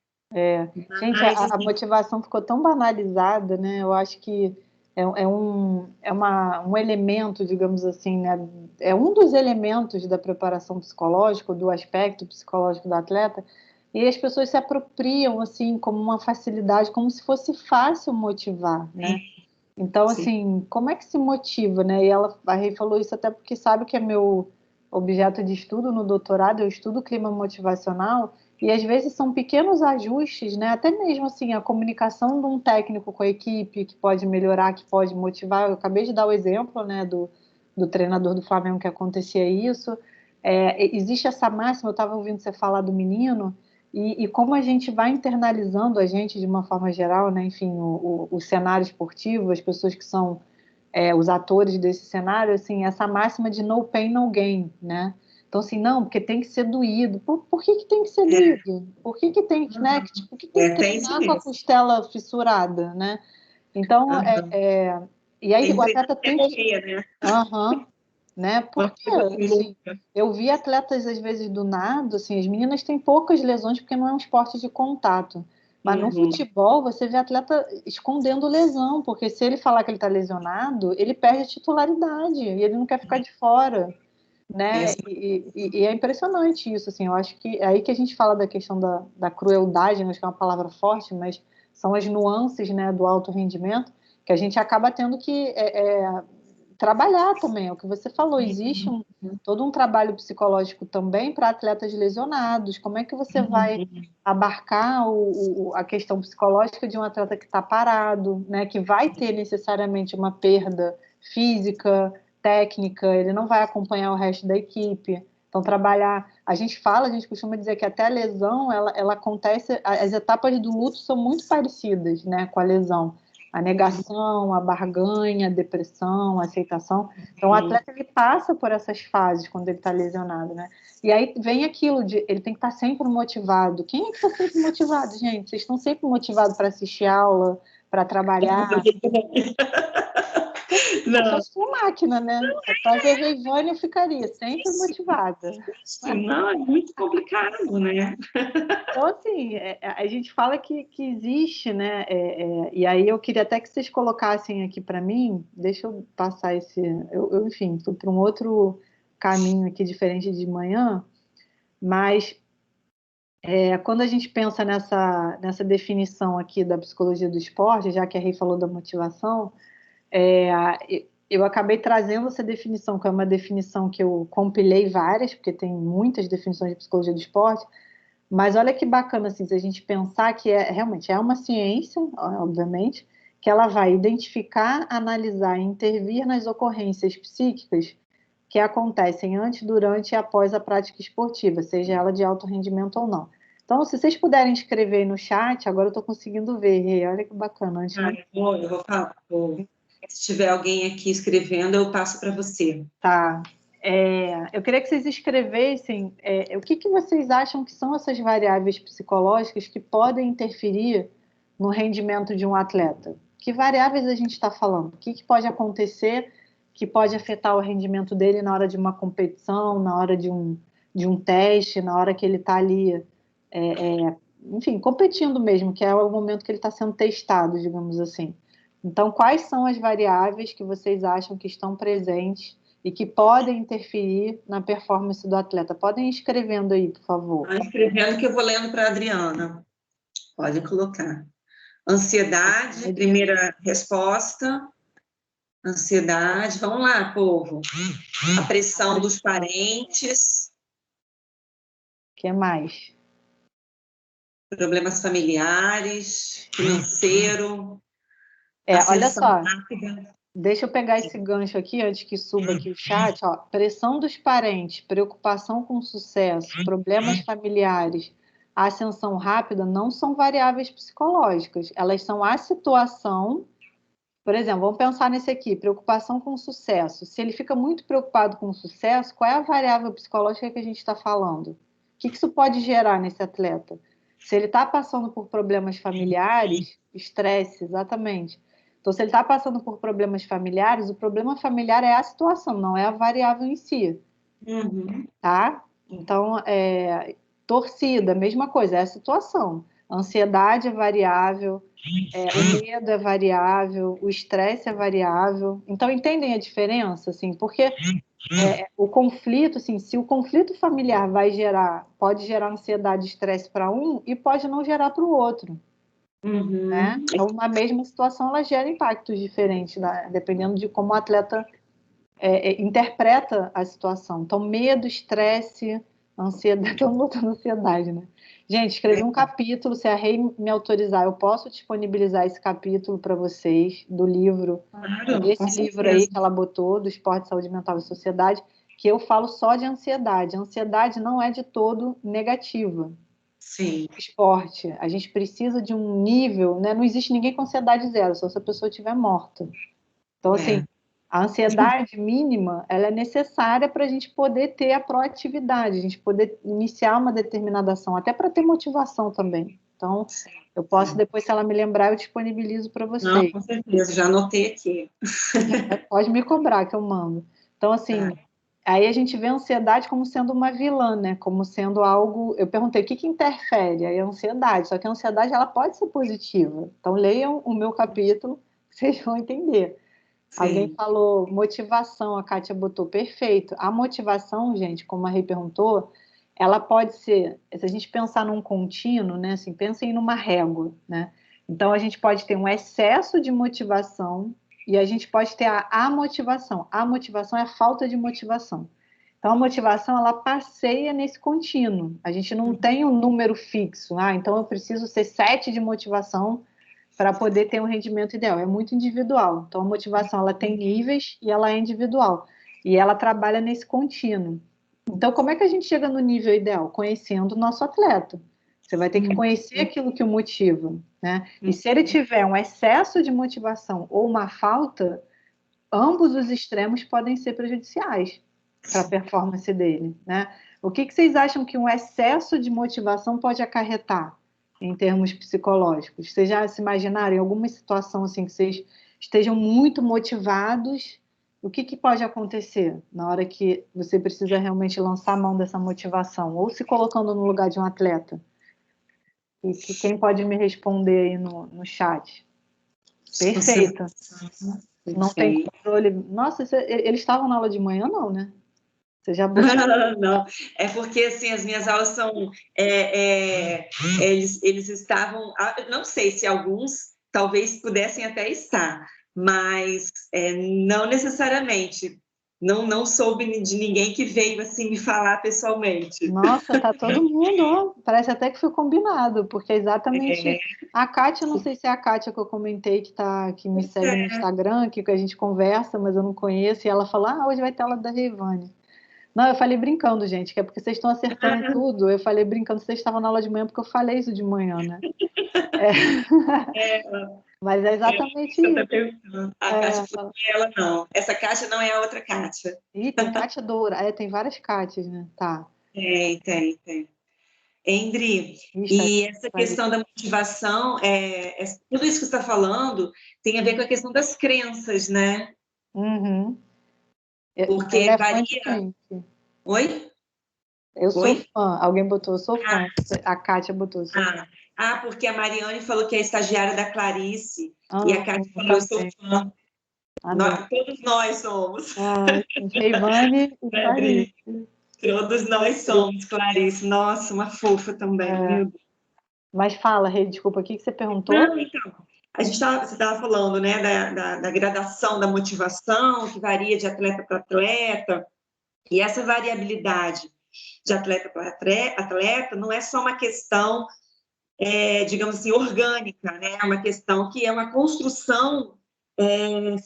Gente, Mas, a assim, motivação ficou tão banalizada, né? Eu acho que um elemento, digamos assim, né? É um dos elementos da preparação psicológica, do aspecto psicológico do atleta, e as pessoas se apropriam, assim, como uma facilidade, como se fosse fácil motivar, né? Então, sim, assim, como é que se motiva, né? A Rei falou isso até porque sabe que é meu objeto de estudo no doutorado, eu estudo clima motivacional, e às vezes são pequenos ajustes, né? Até mesmo assim, a comunicação de um técnico com a equipe que pode melhorar, que pode motivar. Eu acabei de dar o exemplo, né, do treinador do Flamengo que acontecia isso. Existe essa máxima, eu estava ouvindo você falar do menino, e como a gente vai internalizando a gente de uma forma geral, né? Enfim, o cenário esportivo, as pessoas que são os atores desse cenário, assim, essa máxima de no pain, no gain, né? Então, assim, não, porque tem que ser doído. Por que tem que ser é, doído? Por que tem que, né? Por que tem que tem isso treinar com a mesmo. costela fissurada, né? Então, Uhum. e aí Tem o treinar atleta até tem que. morrer, né? Aham, né? Uma Porque, coisa assim assim, louca. eu vi atletas, às vezes, do nado, assim, as meninas têm poucas lesões porque não é um esporte de contato. Mas no futebol, você vê atleta escondendo lesão, porque se ele falar que ele está lesionado, ele perde a titularidade e ele não quer ficar de fora, né? E é impressionante isso, assim. Eu acho que é aí que a gente fala da questão da crueldade, né? Acho que é uma palavra forte, mas são as nuances, né, do alto rendimento que a gente acaba tendo que trabalhar também, é o que você falou, existe todo um trabalho psicológico também para atletas lesionados. Como é que você vai abarcar a questão psicológica de um atleta que está parado, né, que vai ter necessariamente uma perda física, técnica, ele não vai acompanhar o resto da equipe. Então, trabalhar... A gente costuma dizer que até a lesão, ela acontece... As etapas do luto são muito parecidas, né, com a lesão. A negação, a barganha, a depressão, a aceitação. Então, o atleta ele passa por essas fases quando ele está lesionado, né? E aí vem aquilo de ele tem que estar sempre motivado. Quem é que está sempre motivado, gente? Vocês estão sempre motivados para assistir aula, para trabalhar? Não. Eu sou máquina, né? Para ver Reivane eu ficaria sempre motivada. Não, é muito complicado, né? Então, assim, a gente fala que existe, né? E aí eu queria até que vocês colocassem aqui para mim, deixa eu passar esse... enfim, fui para um outro caminho aqui diferente de manhã, mas quando a gente pensa nessa definição aqui da psicologia do esporte, já que a Rei falou da motivação, eu acabei trazendo essa definição, que é uma definição que eu compilei várias, porque tem muitas definições de psicologia do esporte, mas olha que bacana, assim, se a gente pensar que realmente é uma ciência, obviamente, que ela vai identificar, analisar e intervir nas ocorrências psíquicas que acontecem antes, durante e após a prática esportiva, seja ela de alto rendimento ou não. Então, se vocês puderem escrever no chat, agora eu estou conseguindo ver, olha que bacana. Eu vou falar. Se tiver alguém aqui escrevendo, eu passo para você. Tá. Eu queria que vocês escrevessem o que vocês acham que são essas variáveis psicológicas que podem interferir no rendimento de um atleta. Que variáveis a gente está falando? O que pode acontecer que pode afetar o rendimento dele na hora de uma competição, na hora de um teste, na hora que ele está ali, enfim, competindo mesmo, que é o momento que ele está sendo testado, digamos assim. Então, quais são as variáveis que vocês acham que estão presentes e que podem interferir na performance do atleta? Podem ir escrevendo aí, por favor. Escrevendo que eu vou lendo para a Adriana. Pode colocar. Ansiedade, primeira resposta. Ansiedade. Vamos lá, povo. A pressão dos parentes. O que mais? Problemas familiares, financeiro. Olha só. Rápida. Deixa eu pegar esse gancho aqui, antes que suba aqui o chat. Ó, pressão dos parentes, preocupação com sucesso, problemas familiares, ascensão rápida não são variáveis psicológicas. Elas são a situação. Por exemplo, vamos pensar nesse aqui, preocupação com sucesso. Se ele fica muito preocupado com o sucesso, qual é a variável psicológica que a gente está falando? O que isso pode gerar nesse atleta? Se ele está passando por problemas familiares, estresse, exatamente. Então, se ele está passando por problemas familiares, o problema familiar é a situação, não é a variável em si. Tá? Então, torcida, mesma coisa, é a situação. A ansiedade é variável, o medo é variável, o estresse é variável. Então, entendem a diferença? Assim, porque o conflito, assim, se o conflito familiar pode gerar ansiedade e estresse para um e pode não gerar para o outro. Né? Então, uma mesma situação, ela gera impactos diferentes, né? Dependendo de como o atleta interpreta a situação. Então, medo, estresse, ansiedade, estamos botando ansiedade, né? Gente, escrevi um capítulo, se a Rei me autorizar, eu posso disponibilizar esse capítulo para vocês, do livro, desse livro aí que ela botou, do Esporte, Saúde Mental e Sociedade, que eu falo só de ansiedade. A ansiedade não é de todo negativa. Sim. Esporte, a gente precisa de um nível, né? Não existe ninguém com ansiedade zero, só se a pessoa estiver morta. Então, assim, a ansiedade mínima, ela é necessária para a gente poder ter a proatividade, a gente poder iniciar uma determinada ação, até para ter motivação também. Então, eu posso, depois, se ela me lembrar, eu disponibilizo para vocês. Não, com certeza, já anotei aqui. Pode me cobrar que eu mando. Então, assim, Aí a gente vê a ansiedade como sendo uma vilã, né? Como sendo algo. Eu perguntei o que interfere? Aí a ansiedade. Só que a ansiedade ela pode ser positiva. Então leiam o meu capítulo, vocês vão entender. Alguém Sim. falou motivação, a Kátia botou perfeito. A motivação, gente, como a Rei perguntou, ela pode ser, se a gente pensar num contínuo, né? Assim, pensem numa régua, né? Então a gente pode ter um excesso de motivação e a gente pode ter a amotivação. A motivação é a falta de motivação. Então a motivação ela passeia nesse contínuo. A gente não tem um número fixo. Ah, então eu preciso ser 7 de motivação para poder ter um rendimento ideal. É muito individual. Então, a motivação ela tem níveis e ela é individual. E ela trabalha nesse contínuo. Então, como é que a gente chega no nível ideal? Conhecendo o nosso atleta. Você vai ter que conhecer aquilo que o motiva, né? E se ele tiver um excesso de motivação ou uma falta, ambos os extremos podem ser prejudiciais para a performance dele, né? O que vocês acham que um excesso de motivação pode acarretar em termos psicológicos? Vocês já se imaginaram em alguma situação assim que vocês estejam muito motivados? O que pode acontecer na hora que você precisa realmente lançar a mão dessa motivação? Ou se colocando no lugar de um atleta? E quem pode me responder aí no chat? Perfeito. Não tem Perfeito. controle. Nossa, eles estavam na aula de manhã, não, né? Você já buscou? Não, é porque assim, as minhas aulas são. Eles estavam. Não sei se alguns talvez pudessem até estar, mas não necessariamente. Não soube de ninguém que veio assim me falar pessoalmente. Nossa, tá todo mundo, ó. Parece até que foi combinado, porque é exatamente É, isso. A Kátia, não sei se é a Kátia que eu comentei que me segue no Instagram, que a gente conversa, mas eu não conheço, e ela falou: ah, hoje vai ter aula da Reivane. Não, eu falei brincando, gente, que é porque vocês estão acertando em tudo. Eu falei brincando, vocês estavam na aula de manhã, porque eu falei isso de manhã, né? é, Mas é exatamente eu tô isso. perguntando. A Kátia É, falou, não é ela, não. Essa Kátia não é a outra Kátia. ih, tem Kátia Doura. É, tem várias Kátias, né? Tá. Tem. Endri, Ih, e essa tá aí. questão da motivação, tudo isso que você está falando tem a ver com a questão das crenças, né? Uhum. Porque varia. Relevantemente. Oi? Eu sou Oi? fã. Alguém botou, eu sou fã. A Kátia botou, eu sou fã. Porque a Mariane falou que é estagiária da Clarice, e a Amo Kátia falou, eu sou também. fã. Adoro. Todos nós somos, Ai, Reivane e né, Clarice. Adri? Todos nós Eu, somos, Clarice. Nossa, uma fofa também, é. meu Deus. Mas fala, Rei, desculpa, o que você perguntou? Não, então, você estava falando, né, da gradação da motivação, que varia de atleta para atleta, e essa variabilidade de atleta para atleta não é só uma questão, digamos assim, orgânica, né? É uma questão que é uma construção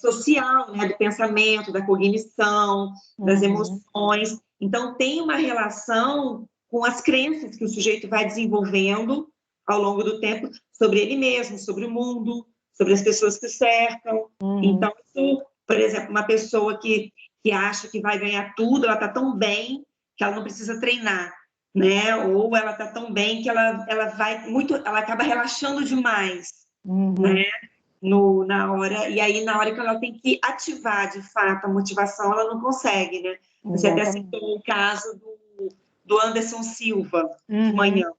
social, né? Do pensamento, da cognição, das Uhum, emoções. Então, tem uma relação com as crenças que o sujeito vai desenvolvendo ao longo do tempo sobre ele mesmo, sobre o mundo, sobre as pessoas que o cercam. uhum, Então, isso, por exemplo, uma pessoa que acha que vai ganhar tudo, ela está tão bem que ela não precisa treinar, né? Ou ela está tão bem que ela vai muito, ela acaba relaxando demais, uhum. né? Na hora, e aí na hora que ela tem que ativar de fato a motivação, ela não consegue, né? Você até Exatamente. citou o caso do Anderson Silva de Uhum. manhã.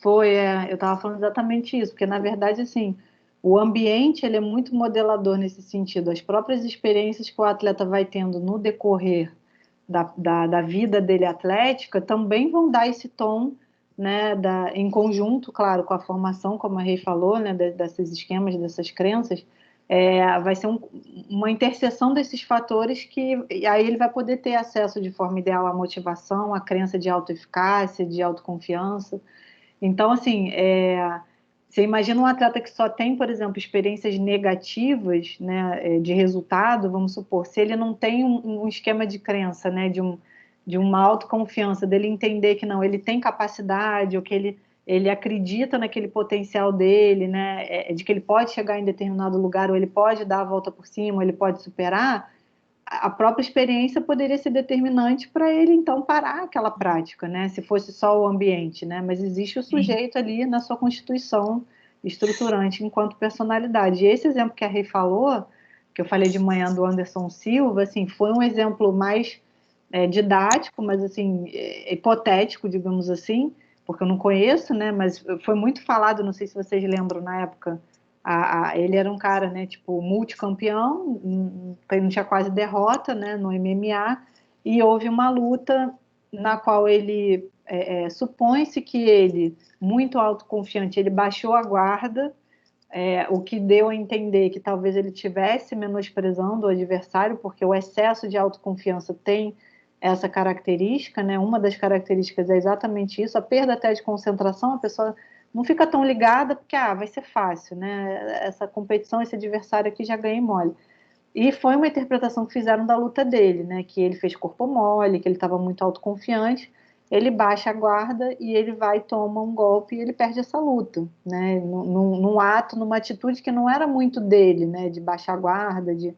Foi, eu estava falando exatamente isso, porque na verdade, assim, o ambiente ele é muito modelador nesse sentido. As próprias experiências que o atleta vai tendo no decorrer da vida dele atlética também vão dar esse tom, né, em conjunto, claro, com a formação, como a Rei falou, né, desses esquemas, dessas crenças, vai ser uma interseção desses fatores que e aí ele vai poder ter acesso de forma ideal à motivação, à crença de autoeficácia, de autoconfiança. Então, assim, você imagina um atleta que só tem, por exemplo, experiências negativas, né, de resultado, vamos supor, se ele não tem um esquema de crença, né, de uma autoconfiança, dele entender que não, ele tem capacidade, ou que ele acredita naquele potencial dele, né, de que ele pode chegar em determinado lugar, ou ele pode dar a volta por cima, ou ele pode superar, a própria experiência poderia ser determinante para ele então parar aquela prática, né? Se fosse só o ambiente, né? Mas existe o sujeito ali na sua constituição estruturante enquanto personalidade. E esse exemplo que a Rei falou, que eu falei de manhã do Anderson Silva, assim, foi um exemplo mais didático, mas assim, hipotético, digamos assim, porque eu não conheço, né? Mas foi muito falado, não sei se vocês lembram na época, ele era um cara, né, tipo, multicampeão, não tinha quase derrota, né, no MMA, e houve uma luta na qual ele, supõe-se que ele, muito autoconfiante, ele baixou a guarda, o que deu a entender que talvez ele tivesse menosprezando o adversário, porque o excesso de autoconfiança tem essa característica, né? Uma das características é exatamente isso, a perda até de concentração, a pessoa não fica tão ligada porque vai ser fácil, né? Essa competição, esse adversário aqui já ganhei mole. E foi uma interpretação que fizeram da luta dele, né? Que ele fez corpo mole, que ele estava muito autoconfiante. Ele baixa a guarda e ele vai, toma um golpe e ele perde essa luta, né? Num ato, numa atitude que não era muito dele, né? De baixar a guarda, de...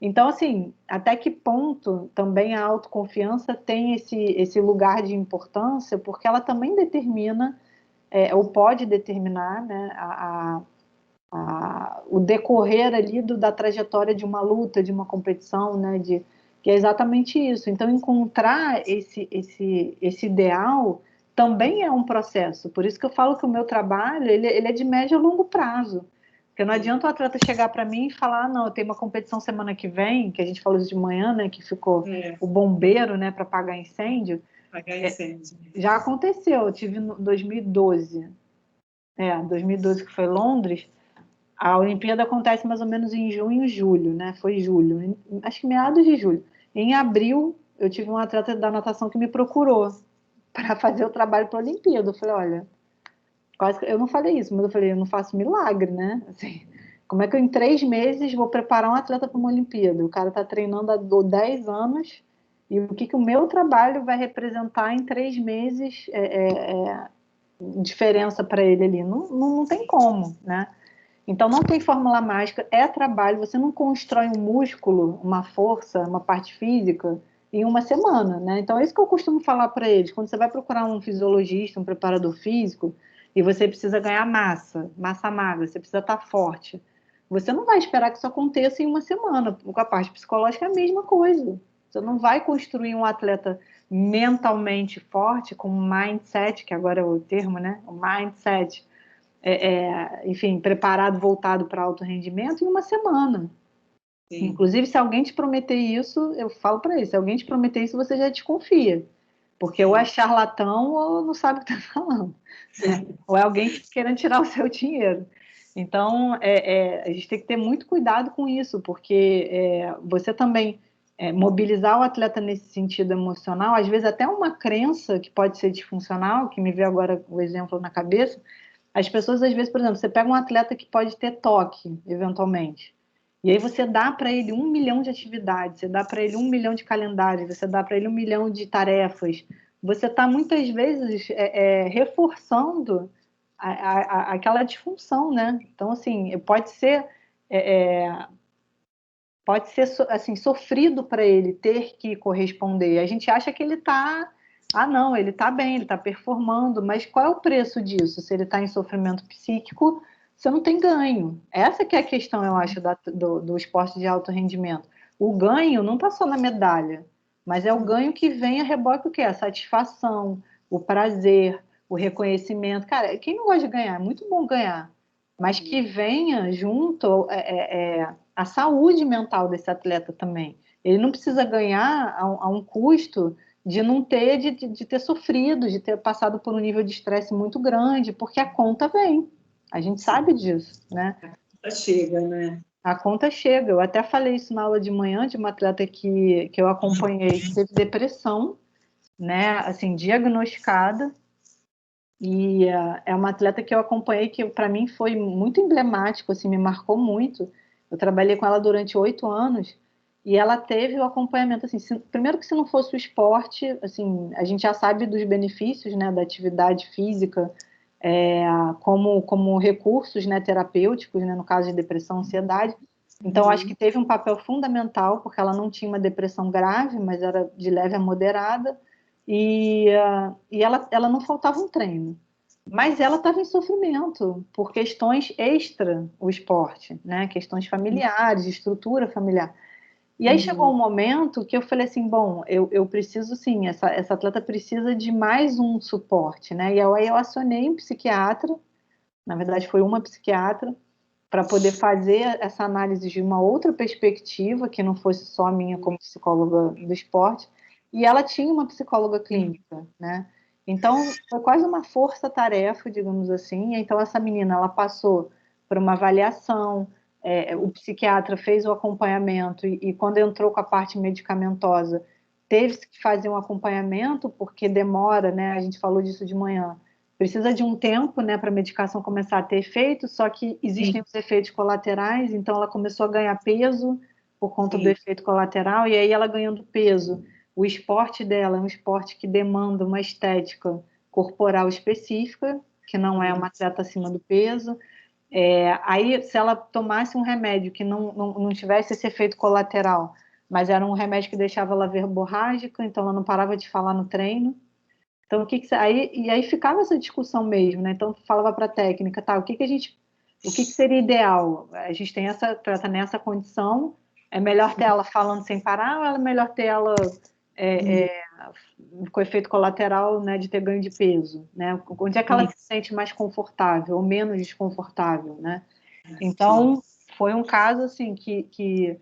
Então, assim, até que ponto também a autoconfiança tem esse lugar de importância, porque ela também determina, ou pode determinar, né, o decorrer ali da trajetória de uma luta, de uma competição, né, que é exatamente isso. Então, encontrar esse ideal também é um processo. Por isso que eu falo que o meu trabalho ele é de médio a longo prazo. Porque não adianta o atleta chegar para mim e falar, não, eu tenho uma competição semana que vem, que a gente falou isso de manhã, né, que ficou o bombeiro, né, para apagar incêndio. Apagar incêndio. Já aconteceu, eu tive em 2012. 2012 que foi Londres. A Olimpíada acontece mais ou menos em junho, julho, né? Foi julho, acho que meados de julho. Em abril, eu tive um atleta da natação que me procurou para fazer o trabalho para a Olimpíada. Eu falei, olha, quase que eu não falei isso, mas eu falei, eu não faço milagre, né? Assim, como é que eu em 3 meses vou preparar um atleta para uma Olimpíada? O cara está treinando há 10 anos e o que o meu trabalho vai representar em 3 meses diferença para ele ali? Não tem como, né? Então, não tem fórmula mágica, é trabalho. Você não constrói um músculo, uma força, uma parte física em uma semana, né? Então, é isso que eu costumo falar para eles. Quando você vai procurar um fisiologista, um preparador físico, e você precisa ganhar massa magra, você precisa estar forte. Você não vai esperar que isso aconteça em uma semana. Com a parte psicológica é a mesma coisa. Você não vai construir um atleta mentalmente forte, com mindset, que agora é o termo, né? O mindset enfim, preparado, voltado para alto rendimento em uma semana. Sim. Inclusive, se alguém te prometer isso, eu falo para ele, se alguém te prometer isso, você já desconfia. Porque Sim. Ou é charlatão ou não sabe o que está falando. Ou é alguém querendo tirar o seu dinheiro. Então, a gente tem que ter muito cuidado com isso, porque você também mobilizar o atleta nesse sentido emocional, às vezes até uma crença que pode ser disfuncional, que me veio agora o exemplo na cabeça. As pessoas, às vezes, por exemplo, você pega um atleta que pode ter toque, eventualmente, e aí você dá para ele 1 milhão de atividades, você dá para ele 1 milhão de calendários, você dá para ele 1 milhão de tarefas. Você está, muitas vezes, reforçando aquela disfunção, né? Então, assim, pode ser assim, sofrido para ele ter que corresponder. A gente acha que ele está... não, ele está bem, ele está performando, mas qual é o preço disso? Se ele está em sofrimento psíquico, você não tem ganho. Essa que é a questão, eu acho, do esporte de alto rendimento. O ganho não está só na medalha, mas é o ganho que vem a reboque o quê? A satisfação, o prazer, o reconhecimento. Cara, quem não gosta de ganhar? É muito bom ganhar, mas que venha junto a saúde mental desse atleta também. Ele não precisa ganhar a um custo de não ter, de ter sofrido, de ter passado por um nível de estresse muito grande, porque a conta vem. A gente sabe disso, né? A conta chega, né? A conta chega. Eu até falei isso na aula de manhã de uma atleta que eu acompanhei, que teve depressão, né? Assim, diagnosticada. E é uma atleta que eu acompanhei que para mim foi muito emblemático, assim, me marcou muito. Eu trabalhei com ela durante 8 anos e ela teve o acompanhamento, assim, primeiro que se não fosse o esporte, assim, a gente já sabe dos benefícios, né, da atividade física, como recursos, né, terapêuticos, né, no caso de depressão, ansiedade. Então, acho que teve um papel fundamental, porque ela não tinha uma depressão grave, mas era de leve a moderada, e ela não faltava um treino. Mas ela estava em sofrimento por questões extra o esporte, né? Questões familiares, estrutura familiar. E aí chegou um momento que eu falei assim, bom, eu preciso sim, essa atleta precisa de mais um suporte, né? E aí eu acionei um psiquiatra, na verdade foi uma psiquiatra, para poder fazer essa análise de uma outra perspectiva, que não fosse só a minha como psicóloga do esporte, e ela tinha uma psicóloga clínica, né? Então, foi quase uma força-tarefa, digamos assim. Então, essa menina, ela passou por uma avaliação, o psiquiatra fez o acompanhamento, e quando entrou com a parte medicamentosa, teve que fazer um acompanhamento, porque demora, né? A gente falou disso de manhã, precisa de um tempo, né, para a medicação começar a ter efeito, só que existem os efeitos colaterais, então ela começou a ganhar peso por conta do efeito colateral, e aí ela ganhando peso, o esporte dela é um esporte que demanda uma estética corporal específica, que não é uma atleta acima do peso. Aí, se ela tomasse um remédio que não tivesse esse efeito colateral, mas era um remédio que deixava ela verborrágica, então ela não parava de falar no treino. Então, aí ficava essa discussão mesmo, né? Então, falava para a técnica, tá, o que seria ideal? A gente tem essa atleta nessa condição, é melhor ter ela falando sem parar, ou é melhor ter ela com efeito colateral, né, de ter ganho de peso, né? Onde é que ela se sente mais confortável ou menos desconfortável, né? Então, foi um caso assim que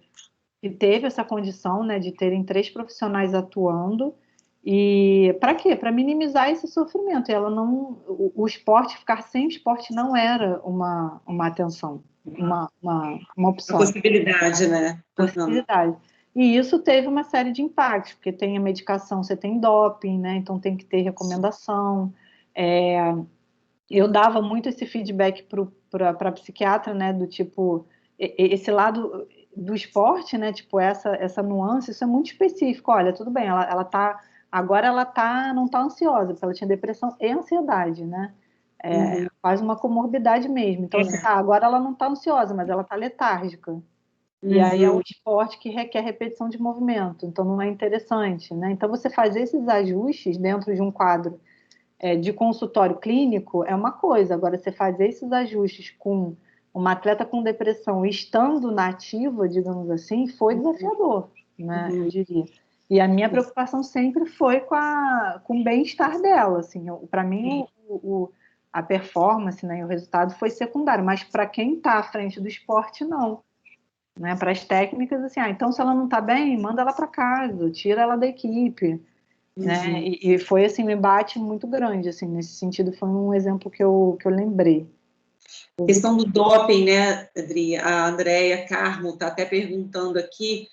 teve essa condição, né, de terem 3 profissionais atuando. E para quê? Para minimizar esse sofrimento. E ela não, o esporte, ficar sem esporte não era uma atenção, uma opção. A possibilidade, né? Possibilidade. E isso teve uma série de impactos, porque tem a medicação, você tem doping, né? Então tem que ter recomendação. Eu dava muito esse feedback para a psiquiatra, né? Do tipo, esse lado do esporte, né? Tipo, essa nuance, isso é muito específico. Olha, tudo bem, ela tá. Agora ela não tá ansiosa, porque ela tinha depressão e ansiedade, né? Quase uma comorbidade mesmo. Então, assim, tá, agora ela não tá ansiosa, mas ela tá letárgica. E aí é um esporte que requer repetição de movimento, então não é interessante, né? Então, você fazer esses ajustes dentro de um quadro de consultório clínico é uma coisa, agora você fazer esses ajustes com uma atleta com depressão estando na ativa, digamos assim, foi desafiador, né, eu diria. E a minha preocupação sempre foi com o bem-estar dela, assim, para mim a performance, né, o resultado foi secundário, mas para quem está à frente do esporte, não. Né, para as técnicas, assim, então se ela não está bem, manda ela para casa, tira ela da equipe, né? E foi assim um embate muito grande, assim, nesse sentido foi um exemplo que eu lembrei. A questão do doping, né, Adri? A Andréia Carmo está até perguntando aqui,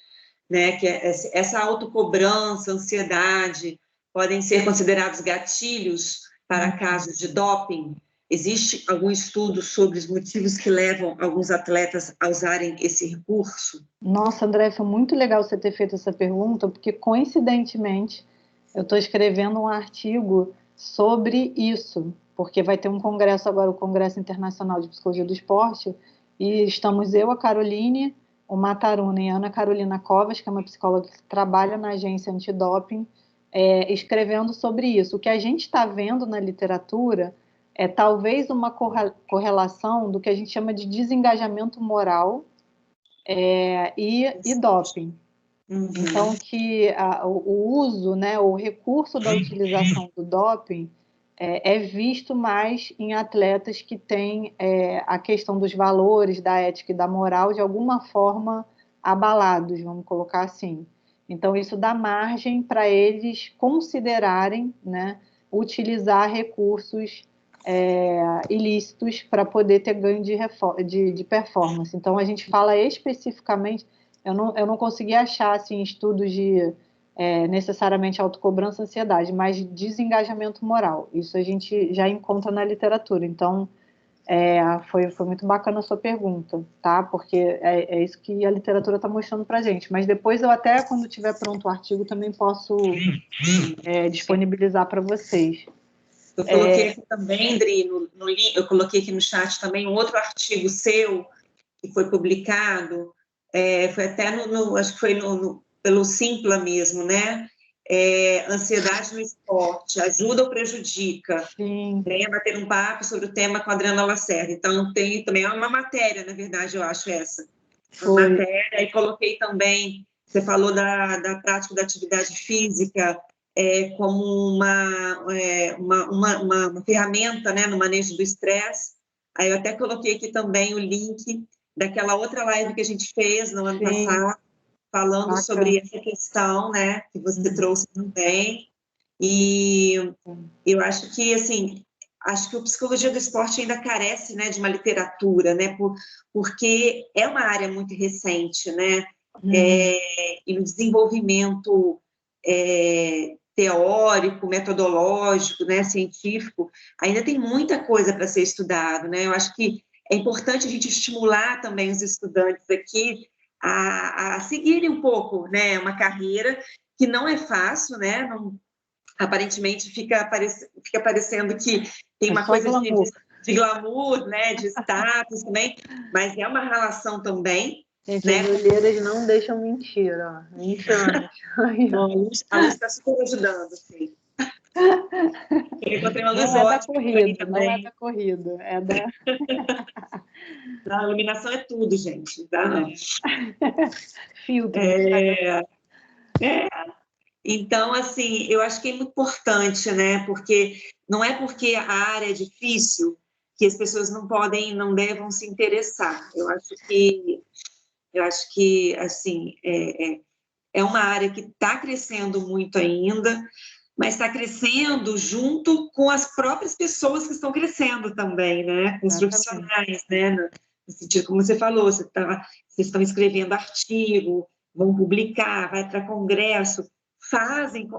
né, que essa autocobrança, ansiedade, podem ser considerados gatilhos para casos de doping? Existe algum estudo sobre os motivos que levam alguns atletas a usarem esse recurso? Nossa, André, foi muito legal você ter feito essa pergunta, porque coincidentemente eu estou escrevendo um artigo sobre isso, porque vai ter um congresso agora, o Congresso Internacional de Psicologia do Esporte, e estamos eu, a Caroline, o Mataruna e a Ana Carolina Covas, que é uma psicóloga que trabalha na agência antidoping, escrevendo sobre isso. O que a gente está vendo na literatura é talvez uma correlação do que a gente chama de desengajamento moral e doping. Então, que o uso, né, o recurso da utilização do doping é visto mais em atletas que têm a questão dos valores, da ética e da moral, de alguma forma abalados, vamos colocar assim. Então, isso dá margem para eles considerarem, né, utilizar recursos ilícitos para poder ter ganho de performance. Então, a gente fala especificamente, eu não consegui achar assim, estudos de necessariamente autocobrança, ansiedade, mas desengajamento moral. Isso a gente já encontra na literatura. Então, foi muito bacana a sua pergunta, tá? Porque é isso que a literatura está mostrando para a gente. Mas depois eu até, quando tiver pronto o artigo, também posso disponibilizar para vocês. Eu coloquei aqui também, Dri, eu coloquei aqui no chat também um outro artigo seu, que foi publicado, foi até acho que foi pelo Simpla mesmo, né? Ansiedade no esporte, ajuda ou prejudica? Sim. Venha bater um papo sobre o tema com a Adriana Lacerda. Então, tem também uma matéria, na verdade, eu acho essa. Uma matéria, e coloquei também Você falou da prática da atividade física como uma ferramenta, né, no manejo do estresse. Aí eu até coloquei aqui também o link daquela outra live que a gente fez no ano passado, falando sobre essa questão, né, que você trouxe também. E eu acho que, assim, acho que a psicologia do esporte ainda carece, né, de uma literatura, né, porque é uma área muito recente, né, e no desenvolvimento teórico, metodológico, né, científico, ainda tem muita coisa para ser estudado, né, eu acho que é importante a gente estimular também os estudantes aqui a seguirem um pouco, né, uma carreira que não é fácil, né, não, aparentemente fica parecendo que tem uma coisa de glamour, né, de status também, mas é uma relação também. Gente, né? As olheiras não deixam mentir, ó. 20 anos. A luz está super ajudando, sim. Eu encontrei uma luz Não é da ótima corrida, também. não é da corrida, é da... A iluminação é tudo, gente. Tá? Filtro. Então, assim, eu acho que é muito importante, né? Porque não é porque a área é difícil que as pessoas não podem, não devem se interessar. Eu acho que assim, é uma área que está crescendo muito ainda, mas está crescendo junto com as próprias pessoas que estão crescendo também, né? Com os profissionais, né? No sentido, como você falou, vocês estão escrevendo artigo, vão publicar, vai para congresso,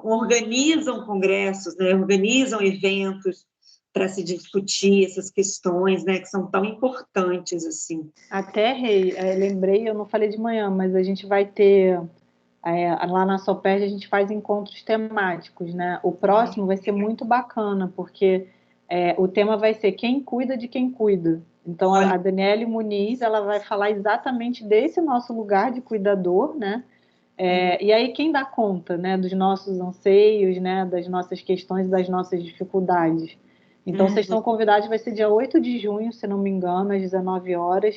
organizam congressos, né? Organizam eventos para se discutir essas questões, né? Que são tão importantes, assim. Até, Rei, lembrei, eu não falei de manhã, mas a gente vai ter... lá na Soperd a gente faz encontros temáticos, né? O próximo vai ser muito bacana, porque o tema vai ser quem cuida de quem cuida. Então, a Daniele Muniz, ela vai falar exatamente desse nosso lugar de cuidador, né? E aí quem dá conta, né, dos nossos anseios, né, das nossas questões, das nossas dificuldades. Então, vocês estão convidados, vai ser dia 8 de junho, se não me engano, às 19 horas.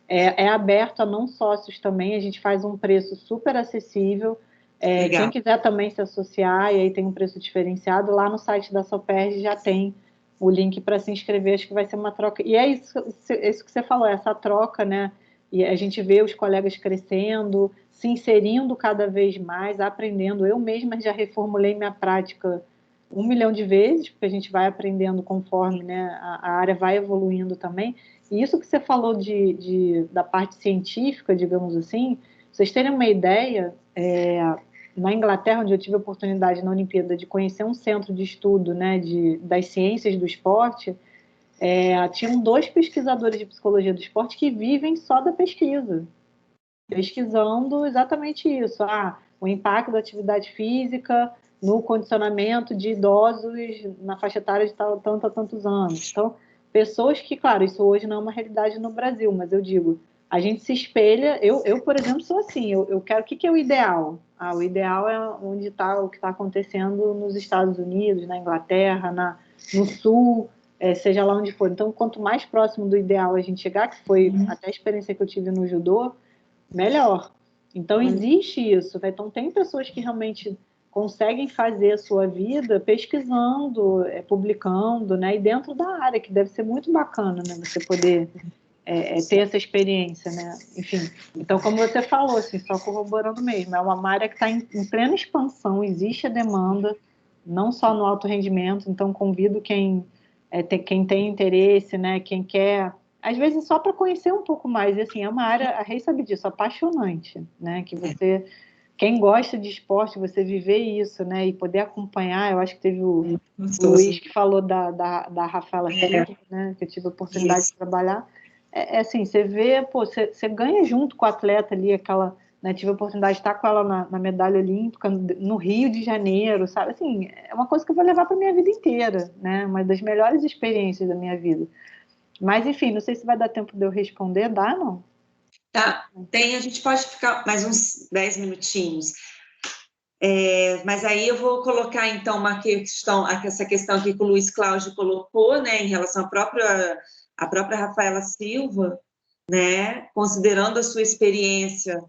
É aberto a não sócios também, a gente faz um preço super acessível. Quem quiser também se associar, e aí tem um preço diferenciado, lá no site da Soperd já tem o link para se inscrever, acho que vai ser uma troca. E é isso que você falou, essa troca, né? E a gente vê os colegas crescendo, se inserindo cada vez mais, aprendendo. Eu mesma já reformulei minha prática 1 milhão de vezes, porque a gente vai aprendendo conforme, né, a área vai evoluindo também. E isso que você falou da parte científica, digamos assim, vocês terem uma ideia, na Inglaterra, onde eu tive a oportunidade na Olimpíada de conhecer um centro de estudo, né, das ciências do esporte, tinham 2 pesquisadores de psicologia do esporte que vivem só da pesquisa, pesquisando exatamente isso, o impacto da atividade física no condicionamento de idosos na faixa etária de tanto a tantos anos. Então, pessoas que, claro, isso hoje não é uma realidade no Brasil, mas eu digo, a gente se espelha, eu por exemplo, sou assim, eu quero, o que é o ideal? O ideal é onde está o que está acontecendo nos Estados Unidos, na Inglaterra, no Sul, seja lá onde for. Então, quanto mais próximo do ideal a gente chegar, que foi até a experiência que eu tive no judô, melhor. Então, existe isso. Né? Então, tem pessoas que realmente conseguem fazer a sua vida pesquisando, publicando, né? E dentro da área, que deve ser muito bacana, né? Você poder ter essa experiência, né? Enfim, então, como você falou, assim, só corroborando mesmo, é uma área que está em plena expansão, existe a demanda, não só no alto rendimento, então convido quem tem interesse, né? Quem quer, às vezes só para conhecer um pouco mais, e assim, é uma área, a Rei sabe disso, apaixonante, né? Que você, quem gosta de esporte, você viver isso, né? E poder acompanhar, eu acho que teve o Luiz que falou da Rafaela Silva, né? Que eu tive a oportunidade de trabalhar. Assim, você vê, pô, você ganha junto com o atleta ali, aquela, né, tive a oportunidade de estar com ela na medalha olímpica no Rio de Janeiro, sabe? Assim, é uma coisa que eu vou levar para minha vida inteira, né? Uma das melhores experiências da minha vida. Mas, enfim, não sei se vai dar tempo de eu responder, dá, não? Tá, a gente pode ficar mais uns 10 minutinhos. Mas aí eu vou colocar, então, essa questão aqui que o Luiz Cláudio colocou, né, em relação à própria Rafaela Silva, né, considerando a sua experiência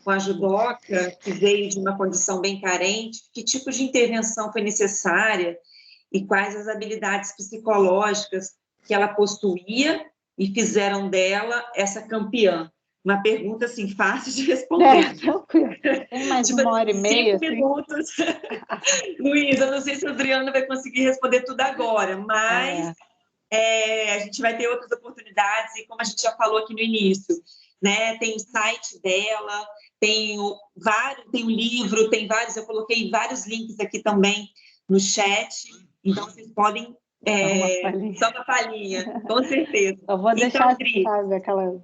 com a judoca, que veio de uma condição bem carente, que tipo de intervenção foi necessária e quais as habilidades psicológicas que ela possuía e fizeram dela essa campeã. Uma pergunta, assim, fácil de responder. Tranquilo. Tem mais Tipo, 1h30, 5 minutos. Luísa, eu não sei se a Adriana vai conseguir responder tudo agora, mas a gente vai ter outras oportunidades, e como a gente já falou aqui no início, né, tem o site dela, tem o livro, tem vários, eu coloquei vários links aqui também no chat, então vocês podem... só uma palhinha, com certeza. Eu vou Então, deixar, Dri, sabe, aquela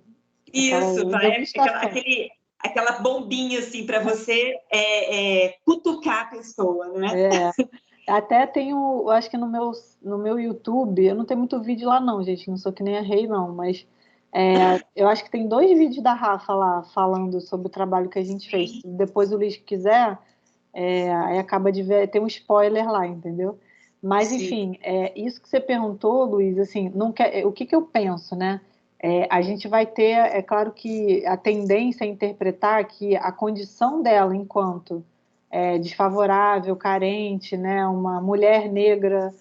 isso, degustação. aquela bombinha assim para você cutucar a pessoa, né? Até tenho, eu acho que no meu YouTube, eu não tenho muito vídeo lá não, gente, não sou que nem a Rei não, mas eu acho que tem 2 vídeos da Rafa lá falando sobre o trabalho que a gente fez. Se depois o Luiz quiser, aí acaba de ver, tem um spoiler lá, entendeu? Mas, Sim. enfim, isso que você perguntou, Luiz, assim, não quer, o que eu penso, né? A gente vai ter, é claro que a tendência é interpretar que a condição dela enquanto desfavorável, carente, né? Uma mulher negra,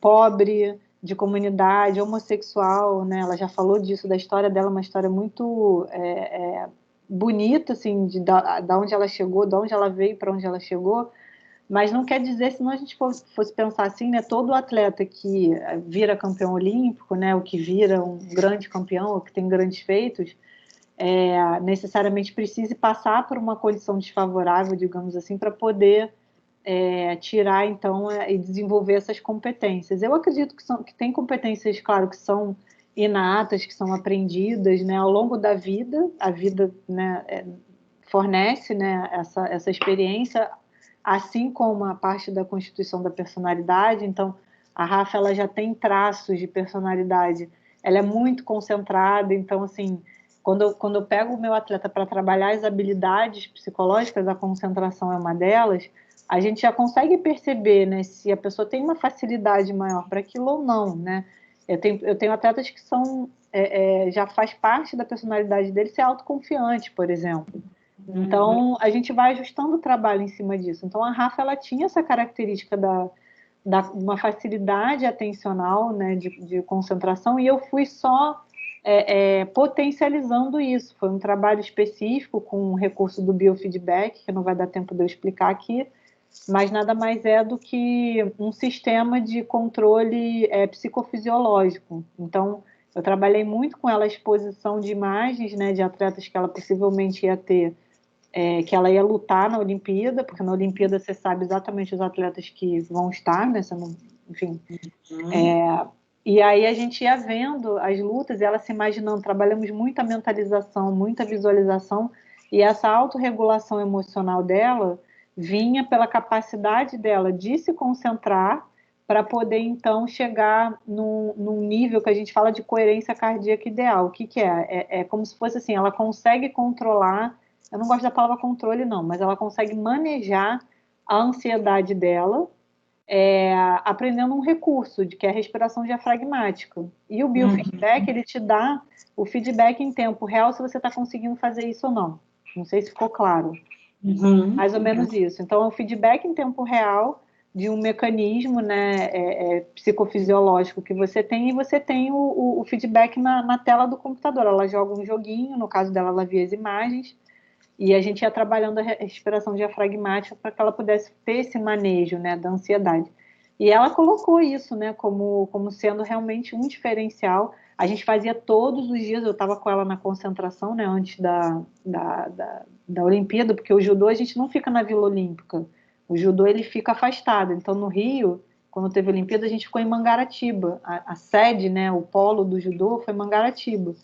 pobre, de comunidade, homossexual, né? Ela já falou disso, da história dela, uma história muito bonita, assim, da onde ela chegou, de onde ela veio para onde ela chegou, mas não quer dizer, se não a gente fosse pensar assim, né, todo atleta que vira campeão olímpico, né, o que vira um grande campeão, ou que tem grandes feitos, necessariamente precise passar por uma condição desfavorável, digamos assim, para poder tirar, então, e desenvolver essas competências. Eu acredito que tem competências, claro, que são inatas, que são aprendidas, né, ao longo da vida, a vida, né, fornece, né, essa experiência, assim como a parte da constituição da personalidade. Então, a Rafa, ela já tem traços de personalidade, ela é muito concentrada, então, assim, quando eu pego o meu atleta para trabalhar as habilidades psicológicas, a concentração é uma delas, a gente já consegue perceber, né, se a pessoa tem uma facilidade maior para aquilo ou não, né? Eu tenho atletas que são, já faz parte da personalidade dele ser autoconfiante, por exemplo. Então, a gente vai ajustando o trabalho em cima disso. Então, a Rafa, ela tinha essa característica uma facilidade atencional, né, de concentração, e eu fui só potencializando isso. Foi um trabalho específico com um recurso do biofeedback, que não vai dar tempo de eu explicar aqui, mas nada mais é do que um sistema de controle psicofisiológico. Então, eu trabalhei muito com ela a exposição de imagens, né, de atletas que ela possivelmente ia ter, que ela ia lutar na Olimpíada, porque na Olimpíada você sabe exatamente os atletas que vão estar, né, enfim. E aí a gente ia vendo as lutas, e ela se imaginando, trabalhamos muita mentalização, muita visualização, e essa autorregulação emocional dela vinha pela capacidade dela de se concentrar para poder, então, chegar num nível que a gente fala de coerência cardíaca ideal. O que, que é? É como se fosse assim, ela consegue controlar, eu não gosto da palavra controle, não, mas ela consegue manejar a ansiedade dela, aprendendo um recurso, que é a respiração diafragmática. E o biofeedback, ele te dá o feedback em tempo real se você está conseguindo fazer isso ou não. Não sei se ficou claro. Mais ou menos isso. Então, é o feedback em tempo real de um mecanismo, né, psicofisiológico que você tem, e você tem o feedback na tela do computador. Ela joga um joguinho, no caso dela, ela via as imagens, e a gente ia trabalhando a respiração diafragmática para que ela pudesse ter esse manejo, né, da ansiedade. E ela colocou isso, né, como sendo realmente um diferencial. A gente fazia todos os dias, eu estava com ela na concentração, né, antes da Olimpíada, porque o judô a gente não fica na Vila Olímpica. O judô ele fica afastado. Então, no Rio, quando teve a Olimpíada, a gente ficou em Mangaratiba. A sede, né, o polo do judô foi Mangaratiba.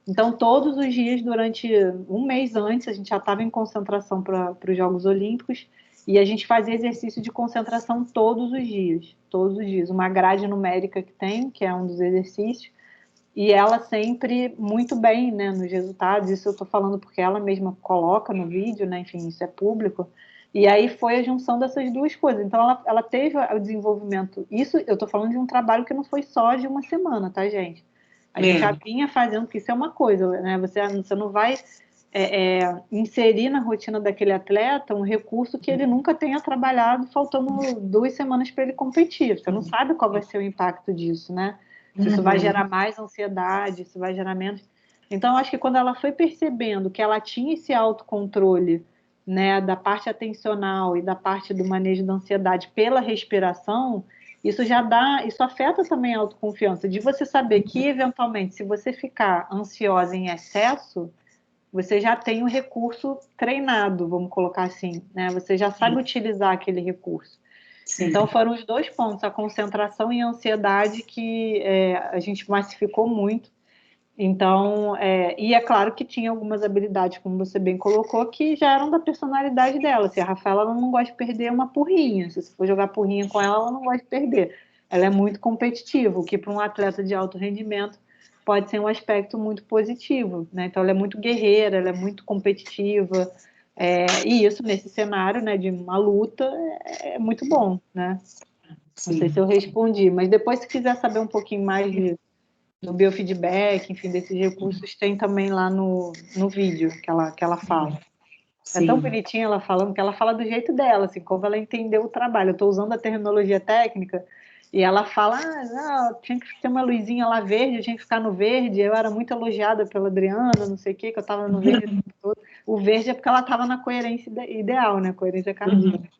Então, todos os dias, durante um mês antes, a gente já estava em concentração para os Jogos Olímpicos, e a gente fazia exercício de concentração todos os dias. Todos os dias. Uma grade numérica que tem, que é um dos exercícios, e ela sempre muito bem, né, nos resultados. Isso eu estou falando porque ela mesma coloca no vídeo, né, enfim, isso é público. E aí foi a junção dessas duas coisas. Então, ela teve o desenvolvimento. Isso eu estou falando de um trabalho que não foi só de uma semana, tá, gente? A gente já vinha fazendo, porque isso é uma coisa, né? Você não vai inserir na rotina daquele atleta um recurso que ele nunca tenha trabalhado, faltando 2 semanas para ele competir. Você não sabe qual vai ser o impacto disso, né? Se isso vai gerar mais ansiedade, se vai gerar menos. Então, eu acho que quando ela foi percebendo que ela tinha esse autocontrole, né, da parte atencional e da parte do manejo da ansiedade pela respiração, isso afeta também a autoconfiança, de você saber que, eventualmente, se você ficar ansiosa em excesso, você já tem o recurso treinado, vamos colocar assim, né? Você já sabe utilizar aquele recurso. Sim. Então, foram os 2 pontos, a concentração e a ansiedade, que a gente massificou muito. Então, e é claro que tinha algumas habilidades, como você bem colocou, que já eram da personalidade dela. Se a Rafaela ela não gosta de perder uma porrinha, se você for jogar porrinha com ela, ela não gosta de perder. Ela é muito competitiva, o que para um atleta de alto rendimento pode ser um aspecto muito positivo, né? Então, ela é muito guerreira, ela é muito competitiva, e isso nesse cenário, né, de uma luta é muito bom, né? Sim. Não sei se eu respondi, mas depois, se quiser saber um pouquinho mais do biofeedback, enfim, desses recursos, tem também lá no vídeo que ela fala. Sim. É tão bonitinha ela falando, que ela fala do jeito dela, assim, como ela entendeu o trabalho. Eu estou usando a terminologia técnica, e ela fala, tinha que ter uma luzinha lá verde, eu tinha que ficar no verde, eu era muito elogiada pela Adriana, não sei o que eu estava no verde o tempo todo. O verde é porque ela estava na coerência ideal, né, coerência cardíaca.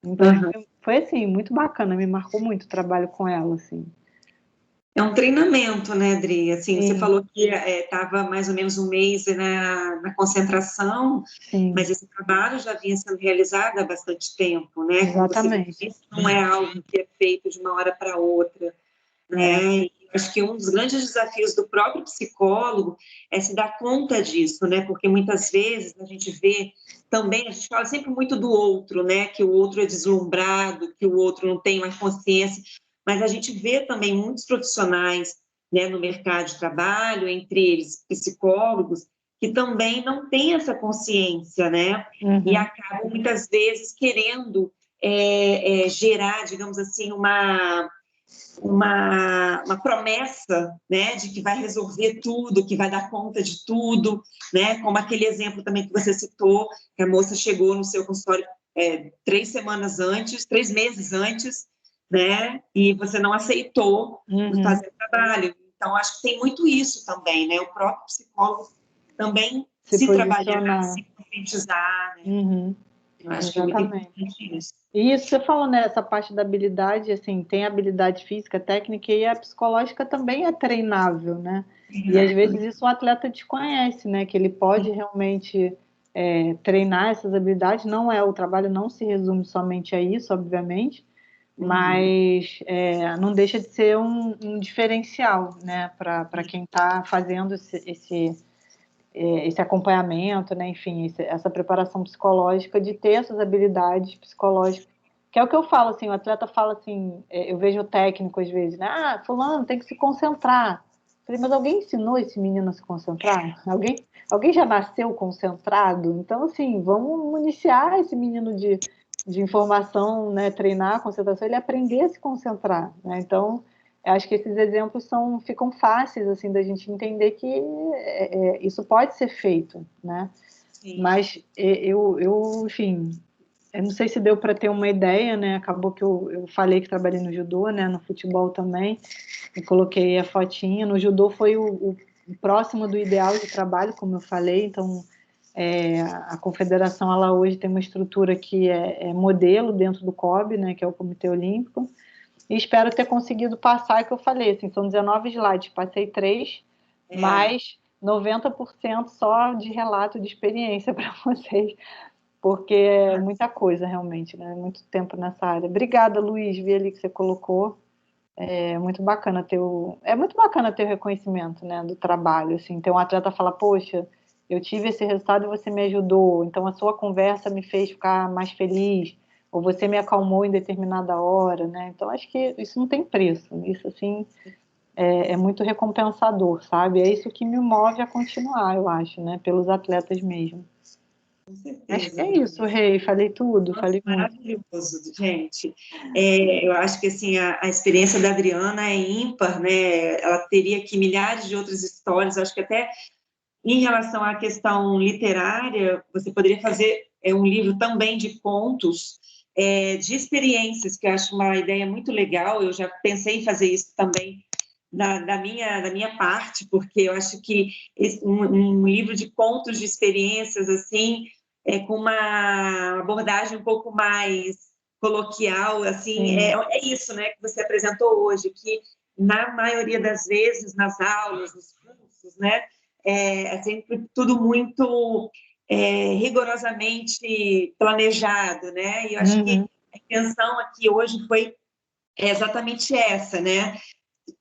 Então, foi assim, muito bacana, me marcou muito o trabalho com ela, assim. É um treinamento, né, Adri? Assim, você falou que estava mais ou menos um mês na concentração, sim, mas esse trabalho já vinha sendo realizado há bastante tempo, né? Exatamente. Como você disse, não é algo que é feito de uma hora para outra, né? E acho que um dos grandes desafios do próprio psicólogo é se dar conta disso, né? Porque muitas vezes a gente vê também, a gente fala sempre muito do outro, né? Que o outro é deslumbrado, que o outro não tem mais consciência, mas a gente vê também muitos profissionais, né, no mercado de trabalho, entre eles psicólogos, que também não têm essa consciência, né? E acabam muitas vezes querendo gerar, digamos assim, uma promessa, né, de que vai resolver tudo, que vai dar conta de tudo, né, como aquele exemplo também que você citou, que a moça chegou no seu consultório 3 meses antes, né, e você não aceitou fazer o trabalho. Então, acho que tem muito isso também, né, o próprio psicólogo também se trabalhar, se conscientizar, né. Eu acho que é muito importante isso. E isso você falou, né? Essa parte da habilidade, assim, tem a habilidade física, técnica, e a psicológica também é treinável, né? E às vezes isso o atleta desconhece, né? Que ele pode realmente treinar essas habilidades. O trabalho não se resume somente a isso, obviamente, mas não deixa de ser um diferencial, né? Para quem está fazendo esse acompanhamento, né? Enfim, essa preparação psicológica, de ter essas habilidades psicológicas, que é o que eu falo, assim, o atleta fala assim, eu vejo o técnico às vezes, né? Fulano tem que se concentrar. Eu falei, mas alguém ensinou esse menino a se concentrar? Alguém já nasceu concentrado? Então, assim, vamos municiar esse menino de informação, né? Treinar a concentração, ele aprender a se concentrar, né? Então, eu acho que esses exemplos ficam fáceis, assim, da gente entender que isso pode ser feito, né? Sim. Mas enfim, eu não sei se deu para ter uma ideia, né? Acabou que eu falei que trabalhei no judô, né? No futebol também, e coloquei a fotinha. No judô foi o próximo do ideal de trabalho, como eu falei. Então, a confederação, ela hoje tem uma estrutura que é modelo dentro do COB, né? Que é o Comitê Olímpico. E espero ter conseguido passar, que eu falei, assim, são 19 slides, passei 3, mais 90% só de relato de experiência para vocês, porque é muita coisa, realmente, né? Muito tempo nessa área. Obrigada, Luiz, vi ali que você colocou. É muito bacana ter o reconhecimento, né, do trabalho, assim, ter um atleta falar, poxa, eu tive esse resultado e você me ajudou, então a sua conversa me fez ficar mais feliz, ou você me acalmou em determinada hora, né? Então acho que isso não tem preço, isso assim é muito recompensador, sabe? É isso que me move a continuar, eu acho, né? Pelos atletas mesmo. Com certeza. Acho que é isso, Rei, falei tudo. Nossa, falei maravilhoso, gente. Eu acho que assim, a experiência da Adriana é ímpar, né? Ela teria aqui milhares de outras histórias, acho que até em relação à questão literária, você poderia fazer um livro também de contos, de experiências, que eu acho uma ideia muito legal. Eu já pensei em fazer isso também da minha parte, porque eu acho que um livro de contos de experiências, assim, com uma abordagem um pouco mais coloquial, assim, é isso, né, que você apresentou hoje, que na maioria das vezes, nas aulas, nos cursos, né, é sempre tudo muito rigorosamente planejado, né, e eu acho que a intenção aqui hoje foi exatamente essa, né,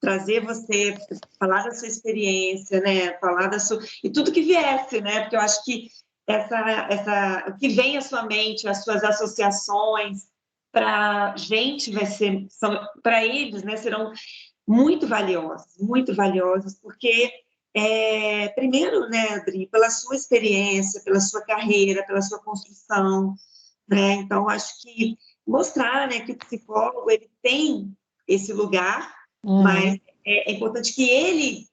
trazer você, falar da sua experiência, né, falar da sua... e tudo que viesse, né, porque eu acho que o que vem à sua mente, as suas associações, para a gente vai ser, para eles, né, serão muito valiosos, porque, primeiro, né, Adri, pela sua experiência, pela sua carreira, pela sua construção, né, então acho que mostrar, né, que o psicólogo, ele tem esse lugar, mas é importante que ele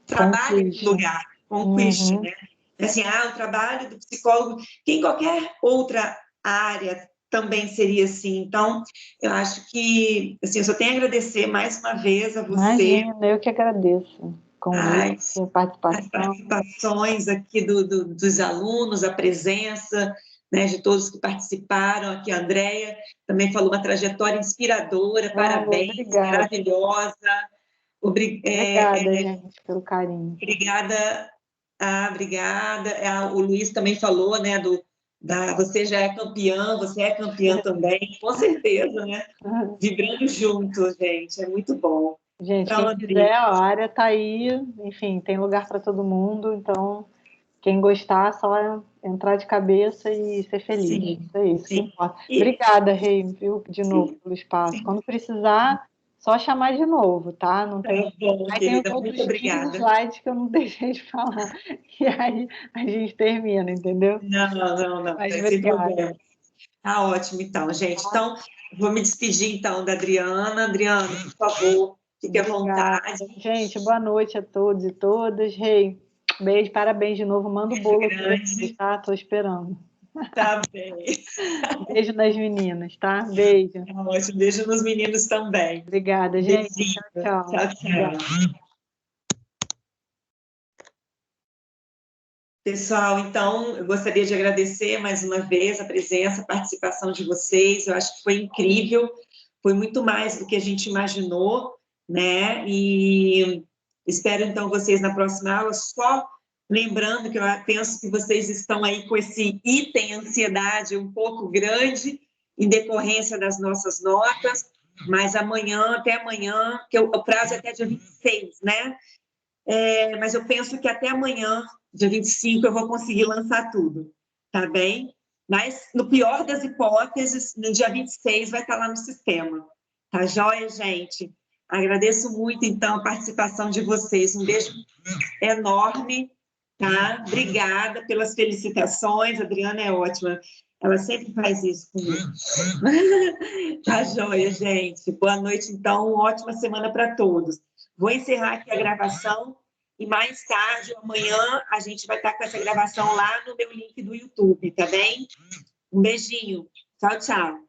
trabalhe esse lugar, conquiste, né? Assim, o trabalho do psicólogo, que em qualquer outra área também seria assim. Então, eu acho que, assim, eu só tenho a agradecer mais uma vez a você. Imagina, eu que agradeço o convite, a As participação. participações aqui dos alunos, a presença, né, de todos que participaram. Aqui a Andréia também falou uma trajetória inspiradora, parabéns, Obrigada. maravilhosa. Obrigada, gente, pelo carinho. Obrigada. Obrigada. O Luiz também falou, né, você já é campeã, você é campeã também, com certeza, né? Vibrando juntos, gente, é muito bom. Gente, Então, quem quiser, a área está aí, enfim, tem lugar para todo mundo, então quem gostar, só entrar de cabeça e ser feliz. Sim, É isso que sim. importa. Obrigada, Rei, viu, de novo, Sim, pelo espaço. sim. Quando precisar, só chamar de novo, tá? Não Tá tem... bom, Aí tem os querida, muito outros 15 obrigada. slides que eu não deixei de falar. E aí a gente termina, entendeu? Não, Mas sem obrigada. problema. Tá ótimo, então, gente. Então, vou me despedir, então, da Adriana. Adriana, por favor, fique à Obrigada. vontade. Gente, boa noite a todos e todas. Rei, beijo, parabéns de novo. Manda o Beijo bolo aqui depois, grande. tá? Tô esperando. Tá bem. Beijo nas meninas, tá? Beijo. Tá ótimo. Beijo nos meninos também. Obrigada, gente. Beijinho. Tchau, tchau. Tchau, Obrigada. tchau. Pessoal, então, eu gostaria de agradecer mais uma vez a presença, a participação de vocês. Eu acho que foi incrível, foi muito mais do que a gente imaginou, né? E espero, então, vocês na próxima aula. Só lembrando que eu penso que vocês estão aí com esse item ansiedade um pouco grande, em decorrência das nossas notas, mas até amanhã, que o prazo é até dia 26, né? Mas eu penso que até amanhã, dia 25, eu vou conseguir lançar tudo, tá bem? Mas, no pior das hipóteses, no dia 26 vai estar lá no sistema. Tá joia, gente? Agradeço muito, então, a participação de vocês. Um beijo enorme, tá? Obrigada pelas felicitações. A Adriana é ótima. Ela sempre faz isso comigo. Tá joia, gente. Boa noite, então. Uma ótima semana para todos. Vou encerrar aqui a gravação e mais tarde, amanhã, a gente vai estar com essa gravação lá no meu link do YouTube, tá bem? Um beijinho. Tchau, tchau.